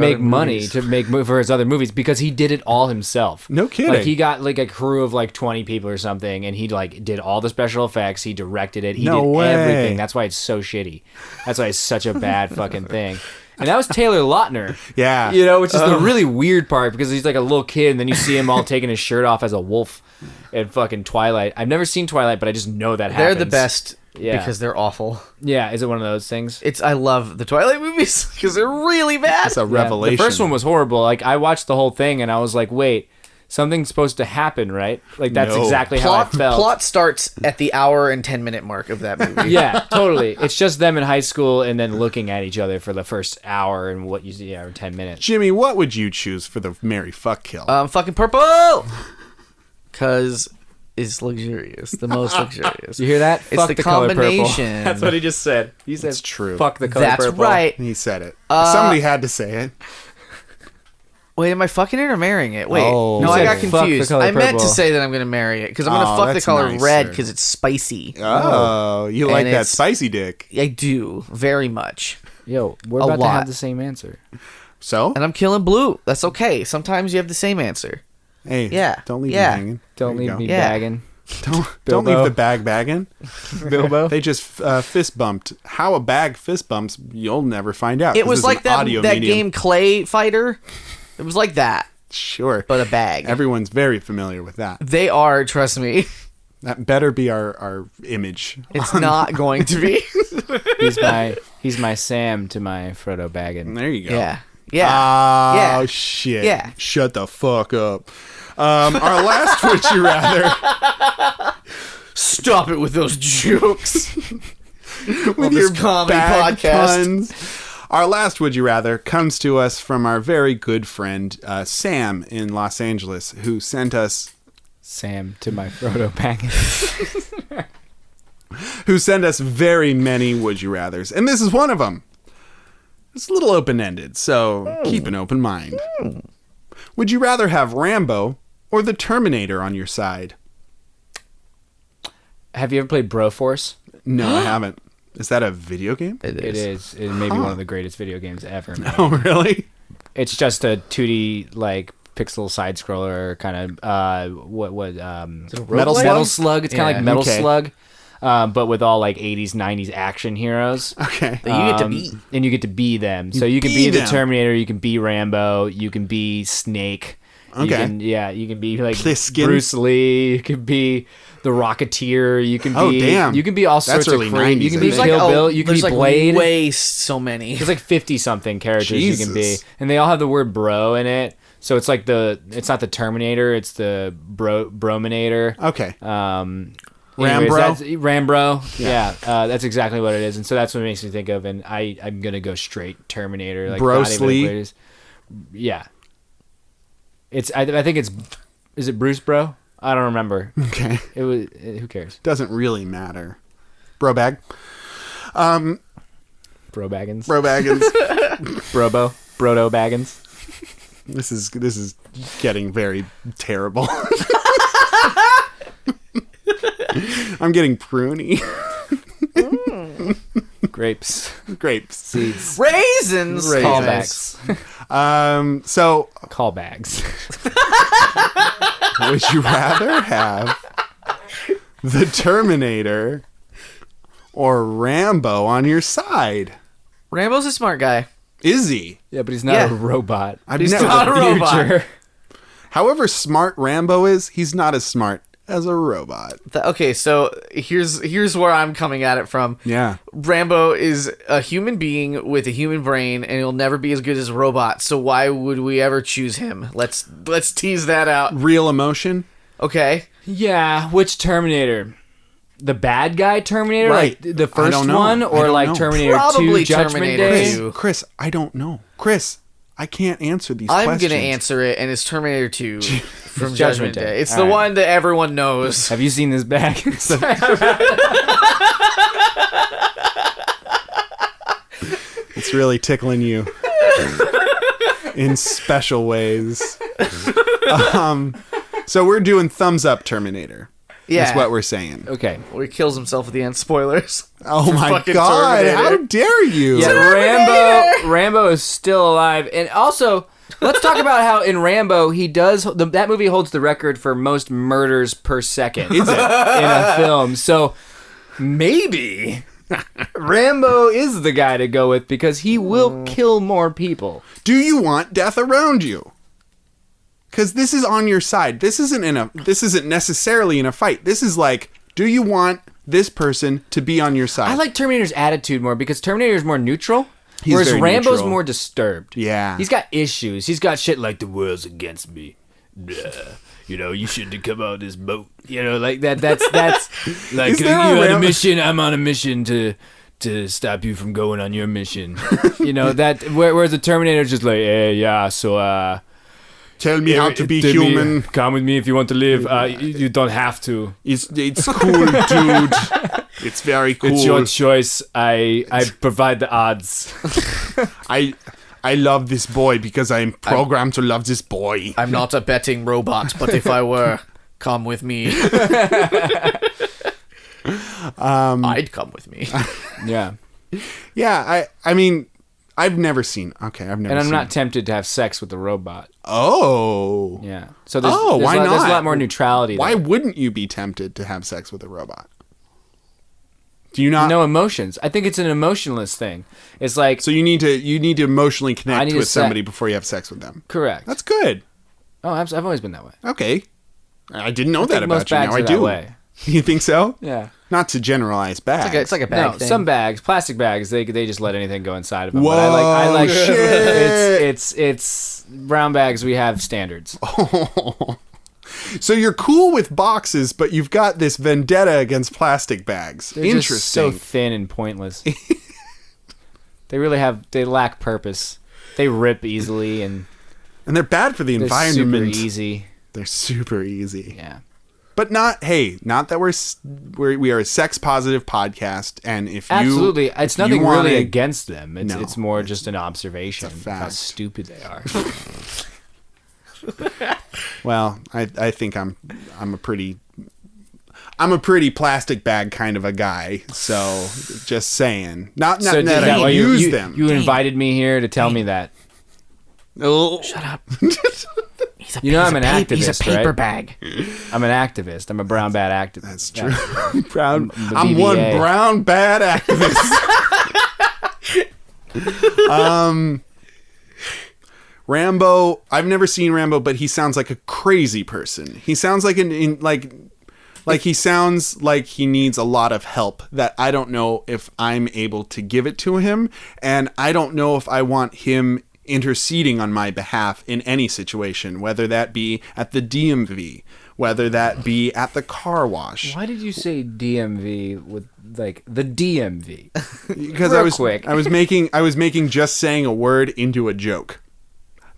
his other movies, because he did it all himself.
No kidding.
Like, he got like a crew of like 20 people or something, and he like did all the special effects. He directed it. He did everything. That's why it's so shitty. That's why it's such a bad fucking thing. And that was Taylor Lautner.
Yeah.
You know, which is the really weird part, because he's like a little kid, and then you see him all taking his shirt off as a wolf in fucking Twilight. I've never seen Twilight, but I just know that happens.
They're the best. Yeah. Because they're awful.
Yeah, is it one of those things?
I love the Twilight movies because they're really bad.
It's a revelation.
The first one was horrible. Like, I watched the whole thing and I was like, wait, something's supposed to happen, right? Like, that's exactly how I felt.
Plot starts at the hour and 10-minute mark of that movie.
Yeah, totally. It's just them in high school and then looking at each other for the first hour and what you see, or 10 minutes.
Jimmy, what would you choose for the marry fuck kill?
Fucking purple! Because is luxurious, the most luxurious.
You hear that?
It's
fuck
the
color
combination.
purple. That's what he just said. He said,
it's true.
Fuck the color
That's
purple.
That's right.
He said it. Somebody had to say it.
Wait, am I fucking it or marrying it? Wait,
no,
I got confused. I meant
purple.
to say that I'm going to marry it, because I'm going to fuck the color red, because it's spicy.
Oh, you like that spicy dick.
I do, very much.
Yo, we're about to have the same answer.
So?
And I'm killing blue. That's okay. Sometimes you have the same answer.
Hey, don't leave me hanging.
Don't leave me bagging.
Don't leave the bag bagging.
Bilbo.
They just fist bumped. How a bag fist bumps, you'll never find out.
It was like that game Clay Fighter. It was like that.
Sure.
But a bag.
Everyone's very familiar with that.
They are, trust me.
That better be our image.
It's not going to be.
He's
my Sam to my Frodo Baggin.
There you go.
Yeah.
Oh, shit.
Yeah.
Shut the fuck up. Our last Would You Rather.
Stop it with those jokes.
With your comedy podcast. Puns. Our last Would You Rather comes to us from our very good friend, Sam in Los Angeles, who sent us...
Sam to my Frodo Baggin.
Who sent us very many Would You Rathers. And this is one of them. It's a little open-ended, so keep an open mind. Would you rather have Rambo or the Terminator on your side?
Have you ever played Broforce?
No, I haven't. Is that a video game?
It is. It may be one of the greatest video games ever made.
Oh, really?
It's just a 2D like pixel side scroller kind of Metal Slug. It's kind of like Metal Slug, but with all like 80s 90s action heroes.
Okay.
That you get to be.
And you get to be them. So you can be the Terminator, you can be Rambo, you can be Snake.
Okay.
You can be like
Pliskin.
Bruce Lee, you can be the Rocketeer, you can be you can be all sorts
That's early
of crazy.
90s,
You can be
I think.
Kill Bill, you can be Blade.
Way so many.
There's like 50 something characters you can be,
Jesus.
and they all have the word bro in it. So it's like it's not the Terminator, it's the Brominator.
Okay.
Rambro. Yeah, that's exactly what it is, and so that's what it makes me think of. And I'm gonna go straight Terminator. Like
Bruce Lee.
Yeah. I think is it Bruce Bro? I don't remember.
Okay.
It was. Who cares?
Doesn't really matter. Bro bag.
Bro Baggins.
Bro baggins.
Brobo. Brodo Baggins.
This is getting very terrible. I'm getting pruny.
Grapes.
Seeds.
Raisins.
Callbacks.
So
Callbacks.
would you rather have the Terminator or Rambo on your side?
Rambo's a smart guy.
Is he?
Yeah, but he's not a robot.
He's not a robot.
However smart Rambo is, he's not as smart as a robot.
Okay, so here's where I'm coming at it from.
Yeah.
Rambo is a human being with a human brain, and he'll never be as good as a robot. So why would we ever choose him? Let's tease that out.
Real emotion?
Okay.
Yeah, which Terminator? The bad guy Terminator?
Right.
Like the
I
first
don't know.
one?
I
Or
don't
like
know.
Terminator
Probably
2 Judgment
Terminator
Day?
2.
Chris, I don't know. Chris, I can't answer these
I'm
questions.
going to answer it, and it's Terminator 2 from
It's
Judgment Day. It's
All
the
right.
one that everyone knows.
Have you seen this bag?
It's really tickling you in special ways. So we're doing thumbs up Terminator.
Yeah.
That's what we're saying.
Okay.
Where he kills himself at the end. Spoilers.
Oh my
fucking
god,
Terminator.
how dare you?
Yeah, Rambo is still alive. And also, let's talk about how in Rambo, that movie holds the record for most murders per second.
Is it?
In a film. So maybe Rambo is the guy to go with because he will kill more people.
Do you want death around you? Because this is on your side. This isn't necessarily in a fight. This is like, do you want this person to be on your side?
I like Terminator's attitude more because Terminator is more neutral.
He's
whereas
very
Rambo's
neutral.
more disturbed.
Yeah.
He's got issues. He's got shit like the world's against me. You shouldn't have come on this boat. Like that. That's like
Is
you're
there a
on a
Rambo-
mission. I'm on a mission to stop you from going on your mission. That. Whereas the Terminator's just like, so
Tell me how to be human.
Come with me if you want to live. You don't have to.
It's cool, dude. It's very cool.
It's your choice. I provide the odds.
I love this boy because I'm programmed to love this boy.
I'm not a betting robot, but if I were, come with me. I'd come with me.
Yeah.
Yeah, I mean, I've never seen.
And I'm not tempted to have sex with a robot.
Oh.
Yeah. So there's,
why not?
There's a lot more neutrality.
Why
there.
wouldn't you be tempted to have sex with a robot? Do you not?
No emotions. I think it's an emotionless thing. It's like
So you need to emotionally
I
connect
need to
with
set-
somebody before you have sex with them.
correct.
That's good.
Oh, I've always been that way.
Okay. I didn't know
I
that
think
about
most
you.
bags
Now I
are that
do.
way.
You think so?
Yeah.
Not to generalize bags.
It's like a bag
No,
thing.
some bags, plastic bags, they just let anything go inside of them.
Whoa,
But I like
shit.
it's brown bags. We have standards.
So you're cool with boxes, but you've got this vendetta against plastic bags.
They're
Interesting.
just so thin and pointless. They lack purpose. They rip easily and
And they're bad for the
they're
environment.
super easy.
They're super easy.
Yeah.
But not that we are a sex positive podcast, and if you
Absolutely, it's nothing
wanna-
really against them.
No.
It's more just an observation
It's a
of how
fact.
stupid they are.
Well, I think I'm a pretty. I'm a pretty plastic bag kind of a guy, so just saying. Not
So
that
that
I
why
use them.
You invited me here to tell me that.
Oh.
Shut up.
You know I'm an activist,
He's a paper
right?
bag.
I'm an activist. I'm a brown bad activist.
That's true.
Yeah.
Brown.
The
I'm one
BBA.
brown bad activist. Rambo. I've never seen Rambo, but he sounds like a crazy person. He sounds like like he sounds like he needs a lot of help that I don't know if I'm able to give it to him, and I don't know if I want him interceding on my behalf in any situation, whether that be at the DMV, whether that be at the car wash.
Why did you say DMV with like the DMV?
Because
Quick.
I was making just saying a word into a joke.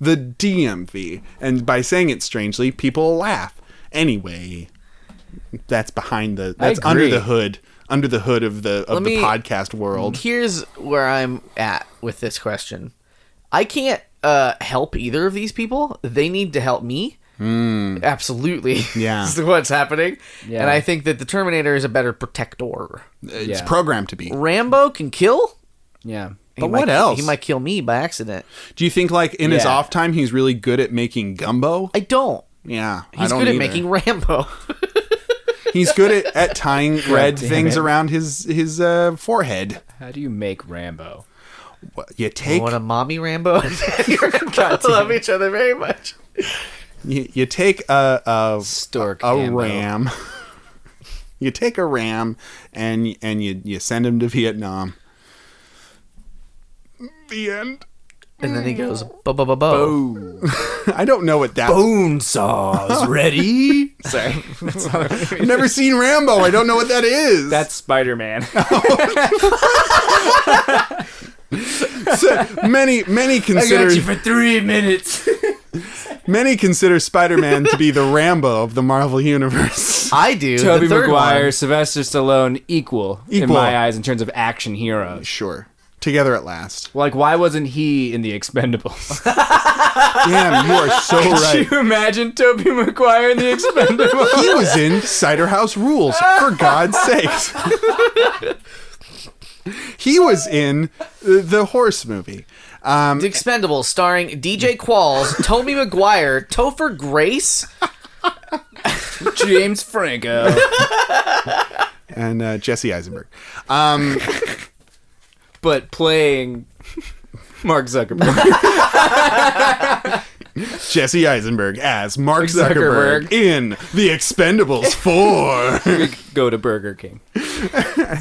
The DMV, and by saying it strangely, people laugh. Anyway, that's under the hood of the podcast world.
Here's where I'm at with this question. I can't help either of these people. They need to help me. Absolutely.
Yeah.
This is what's happening.
Yeah.
And I think that the Terminator is a better protector.
It's
Yeah.
programmed to be.
Rambo can kill.
Yeah.
But what else?
He might kill me by accident.
Do you think, like, in his
Yeah.
off time, he's really good at making gumbo?
I don't.
Yeah. I
He's
don't
good at
either.
making Rambo.
He's good at tying red
damn
things
it.
around his forehead.
How do you make Rambo?
You take
What a mommy Rambo and daddy Rambo love each other very much.
you take a
Stork
a
Rambo.
ram. You take a ram and you send him to Vietnam. The end.
And then he goes, bo.
I don't know what that.
Bone saws ready. Sorry.
I've never seen Rambo. I don't know what that is.
That's Spider-Man.
So, many consider
for 3 minutes.
many consider Spider-Man to be the Rambo of the Marvel universe.
I do.
Tobey
the third
Maguire,
one.
Sylvester Stallone, equal in
Equal.
my eyes in terms of action heroes.
Sure. Together at last.
Like, why wasn't he in the Expendables?
Damn, you are so right.
Could you imagine Tobey Maguire in the Expendables?
He was in Cider House Rules, for God's sakes. He was in the horse movie.
The Expendables, starring DJ Qualls, Tobey Maguire, Topher Grace,
James Franco.
And Jesse Eisenberg.
But playing Mark Zuckerberg.
Jesse Eisenberg as Mark
Zuckerberg.
Zuckerberg in The Expendables 4.
Go to Burger King.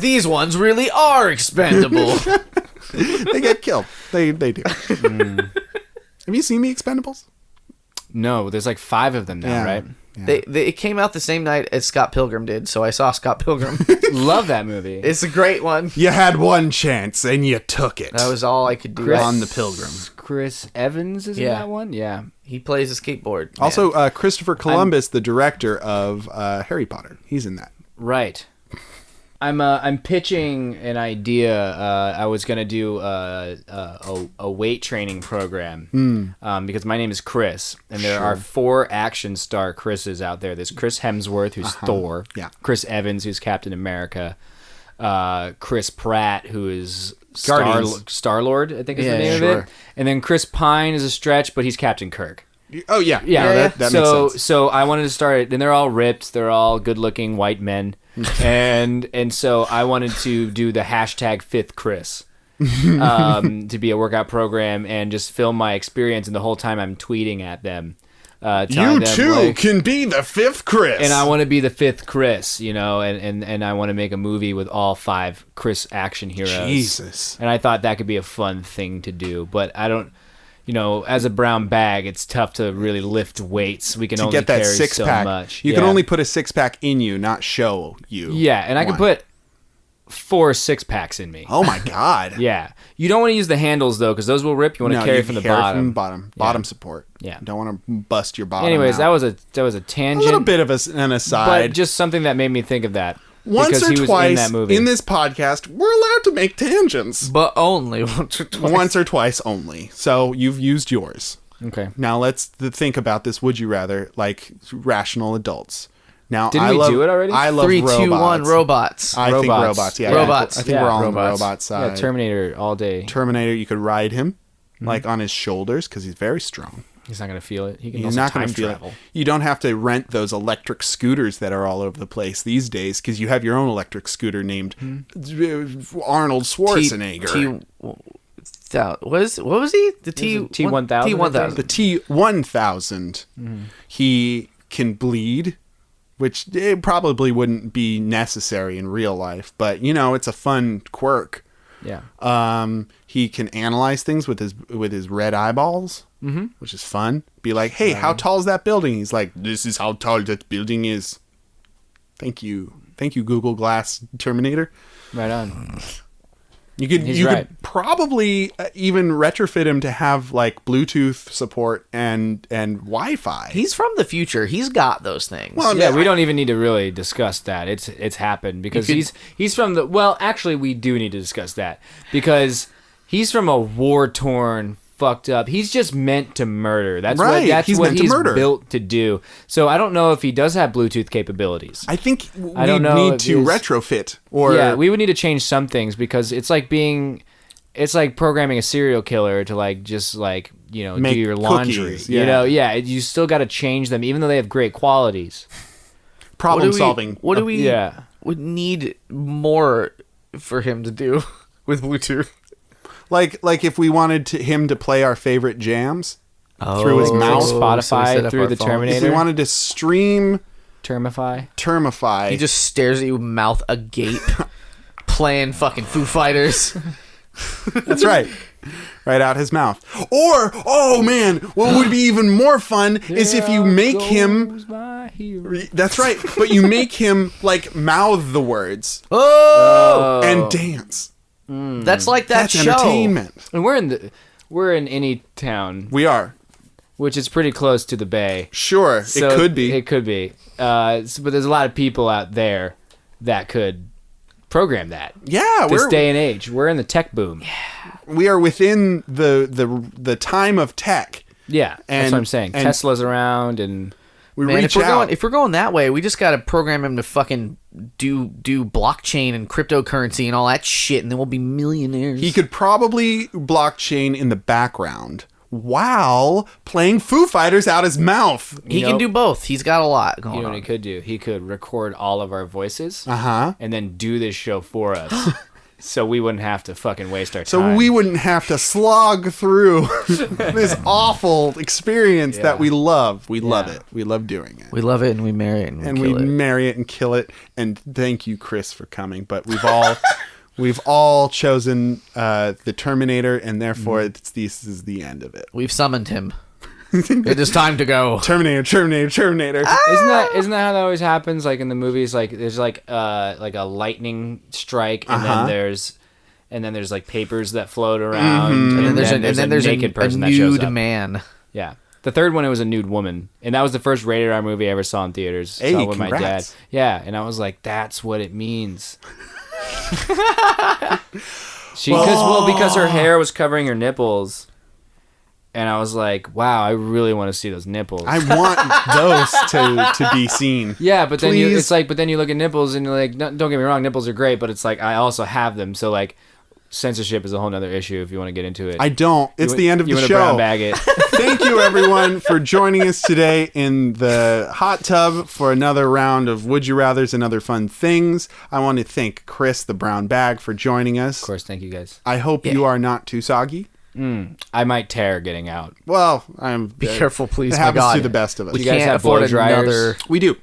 These ones really are expendable.
They get killed. They do. Have you seen The Expendables?
No, there's like 5 of them now,
Yeah.
right?
Yeah.
It came out the same night as Scott Pilgrim did, so I saw Scott Pilgrim.
Love that movie.
It's a great one.
You had one chance and you took it.
That was all I could do.
Chris-
on the Pilgrim.
Chris Evans is in
Yeah.
that one? Yeah.
He plays a skateboard.
Also, Christopher Columbus, the director of Harry Potter. He's in that.
Right. I'm pitching an idea. I was gonna do a weight training program because my name is Chris, and there are 4 action star Chris's out there. There's Chris Hemsworth, who's Thor.
Yeah.
Chris Evans, who's Captain America. Chris Pratt, who is
Guardians.
Star-Lord, I think is
Yeah,
the name
sure.
of it. And then Chris Pine is a stretch, but he's Captain Kirk.
Oh, yeah.
Yeah,
No, that
so
makes sense.
so I wanted to start it, and they're all ripped. They're all good-looking white men, and so I wanted to do the hashtag 5th Chris to be a workout program and just film my experience. And the whole time I'm tweeting at them, telling
You
them,
too
like,
can be the 5th Chris.
and I want to be the 5th Chris, you know, and I want to make a movie with all 5 Chris action heroes.
Jesus.
And I thought that could be a fun thing to do, but I don't. You know, as a brown bag, it's tough to really lift weights. We can
To
only
get that
carry so
6-pack.
much.
You
Yeah.
can only put a 6-pack in you, not show you.
Yeah, and I can
one.
put 4 6-packs in me.
Oh my God.
Yeah. You don't want to use the handles, though, because those will rip. You want to carry from the bottom.
Bottom support.
Yeah.
Don't want to bust your bottom.
Anyways,
out.
that was a
a
tangent.
little bit of an aside.
But just something that made me think of that.
Once
because
or
he was
twice
in that movie.
this podcast, we're allowed to make tangents.
But only once or twice.
Once or twice only. So you've used yours.
Okay.
Now let's think about this. Would you rather, like rational adults? Now,
Didn't we do it already?
I love
3,
robots.
2, 1, robots.
I think robots. Yeah,
Robots.
I think we're all on the
robots.
robot side.
Yeah, Terminator all day.
Terminator, you could ride him like on his shoulders because he's very strong.
He's not gonna feel it. He can
He's
also
not going
time
to feel
travel.
it. You don't have to rent those electric scooters that are all over the place these days because you have your own electric scooter named Arnold Schwarzenegger.
What was he? The
T1000.
T1000.
The T1000. He can bleed, which it probably wouldn't be necessary in real life, but it's a fun quirk.
Yeah.
He can analyze things with his red eyeballs, which is fun. Be like, hey, how tall is that building? He's like, this is how tall that building is. Thank you, Google Glass Terminator.
Right on.
You could probably even retrofit him to have like Bluetooth support and Wi-Fi.
He's from the future. He's got those things.
Well,
Yeah, we don't even need to really discuss that. It's happened because he's from the. Well, actually, we do need to discuss that because he's from a war-torn, fucked up. He's just meant to murder. That's
right.
what
He's
built to do. So I don't know if he does have Bluetooth capabilities.
I think we
don't know
need
if
to retrofit or
yeah, we would need to change some things because it's like programming a serial killer to like just like do
Make
your laundry.
cookies, yeah.
You still got to change them even though they have great qualities.
problem solving.
What do we would need more for him to do with Bluetooth?
Like if we wanted him to play our favorite jams through his mouth,
Spotify through the Terminator.
if we wanted to stream
Termify.
He just stares at you, mouth agape, playing fucking Foo Fighters.
That's right. Right out his mouth. Or, oh man, what would be even more fun is if you make him... That's right. But you make him, like, mouth the words.
Oh!
And dance.
That's like that show.
Entertainment.
And we're in any town.
We are.
Which is pretty close to the bay.
Sure,
So
it could be.
It could be. But there's a lot of people out there that could program that.
Yeah,
this day and age. We're in the tech boom.
We are within the time of tech.
Yeah, that's what I'm saying. Tesla's around and
we reach out.
If we're going that way, we just got to program him to fucking do blockchain and cryptocurrency and all that shit, and then we'll be millionaires.
He could probably blockchain in the background while playing Foo Fighters out his mouth.
He can do both. He's got a lot going on.
You know what he could do? He could record all of our voices and then do this show for us. So we wouldn't have to fucking waste our time.
So we wouldn't have to slog through this awful experience that we love. We love it. We love doing it.
We love it and we marry it and
we marry it and kill it. And thank you, Chris, for coming. But we've all chosen the Terminator, and therefore this is the end of it.
We've summoned him. It is time to go.
Terminator.
Isn't that how that always happens? Like in the movies, like there's like a lightning strike, and then there's like papers that float around,
and then there's a
naked person
a
that shows
nude
up.
man.
Yeah. The third one, it was a nude woman, and that was the first rated R movie I ever saw in theaters.
Hey,
saw with
congrats.
my dad. Yeah, and I was like, that's what it means. Because her hair was covering her nipples. And I was like, wow, I really want to see those nipples.
I want those to be seen.
Yeah, but then you look at nipples and you're like, don't get me wrong, nipples are great, but it's like, I also have them. So like, censorship is a whole nother issue if you want to get into it.
I don't. It's the end of the show.
You want to brown bag it.
Thank you, everyone, for joining us today in the hot tub for another round of Would You Rathers and other fun things. I want to thank Chris, the brown bag, for joining us.
Of course, thank you guys.
I hope you are not too soggy.
I might tear getting out.
Well,
be careful, please.
It
My
happens
God.
to the best of us.
We
You guys
can't
have
afford
blow dryers?
another.
We do.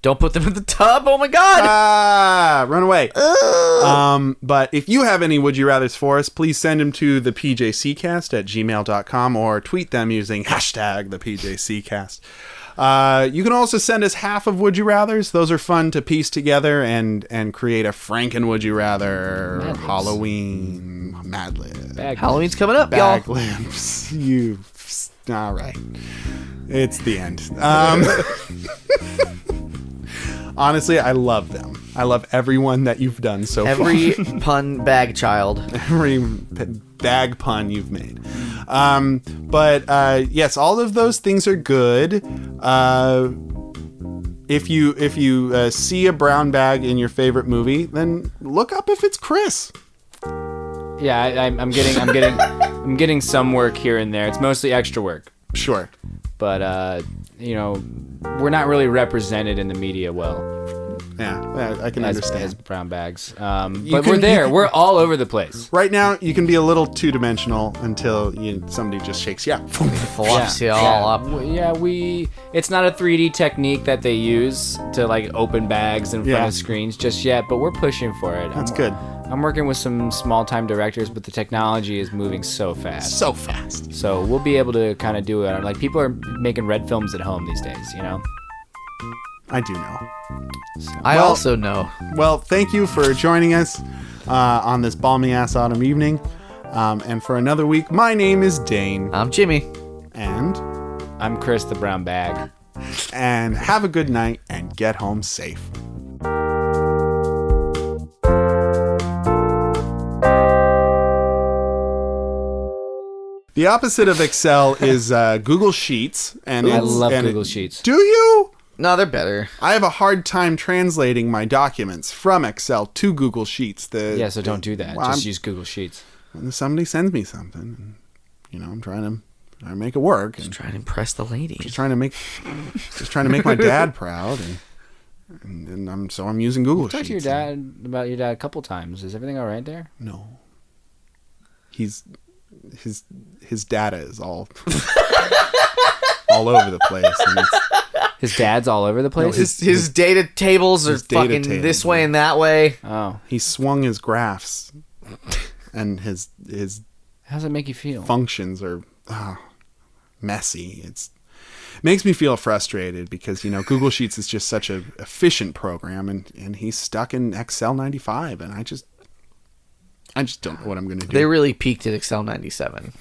Don't put them in the tub. Oh my God.
Run away. But if you have any Would You Rathers for us, please send them to the PJCcast@gmail.com or tweet them using hashtag the PJCcast. You can also send us half of Would You Rathers. Those are fun to piece together and create a Franken Would You Rather Halloween Mad Lib.
Halloween's coming up,
Bag
y'all.
Libs. All right. It's the end. Honestly, I love them. I love everyone that you've done so far.
Every pun bag child.
Every bag pun you've made. But yes, all of those things are good. If you see a brown bag in your favorite movie, then look up if it's Chris.
Yeah, I'm getting some work here and there. It's mostly extra work.
Sure.
But we're not really represented in the media well.
Yeah, I can understand.
As brown bags. But we're there. We're all over the place.
Right now, you can be a little two-dimensional until somebody just shakes you up.
Fluffs you all up.
It's not a 3D technique that they use to like open bags in front of screens just yet, but we're pushing for it.
That's good.
I'm working with some small-time directors, but the technology is moving so fast.
So fast.
So we'll be able to kind of do it. Like, people are making red films at home these days, you know?
I do know.
I also know.
Well, thank you for joining us on this balmy-ass autumn evening. And for another week, my name is Dane.
I'm Jimmy.
And
I'm Chris the Brown Bag.
And have a good night and get home safe. The opposite of Excel is Google Sheets. And
I love Google Sheets.
Do you?
No, they're better.
I have a hard time translating my documents from Excel to Google Sheets.
So don't do that. Just use Google Sheets.
When somebody sends me something, and, I'm trying to make it work.
Just trying to impress the lady.
Just trying to make my dad proud, and I'm using Google Sheets.
Talked to your dad about your dad a couple times. Is everything all right there?
No. His data is all over the place. And
his dad's all over the place?
No, his data tables are fucking this way and that way.
Oh.
He swung his graphs, and his
how does it make you feel?
Functions are messy. It makes me feel frustrated because, Google Sheets is just such an efficient program, and he's stuck in Excel 95, and I just don't know what I'm going to do.
They really peaked at Excel 97.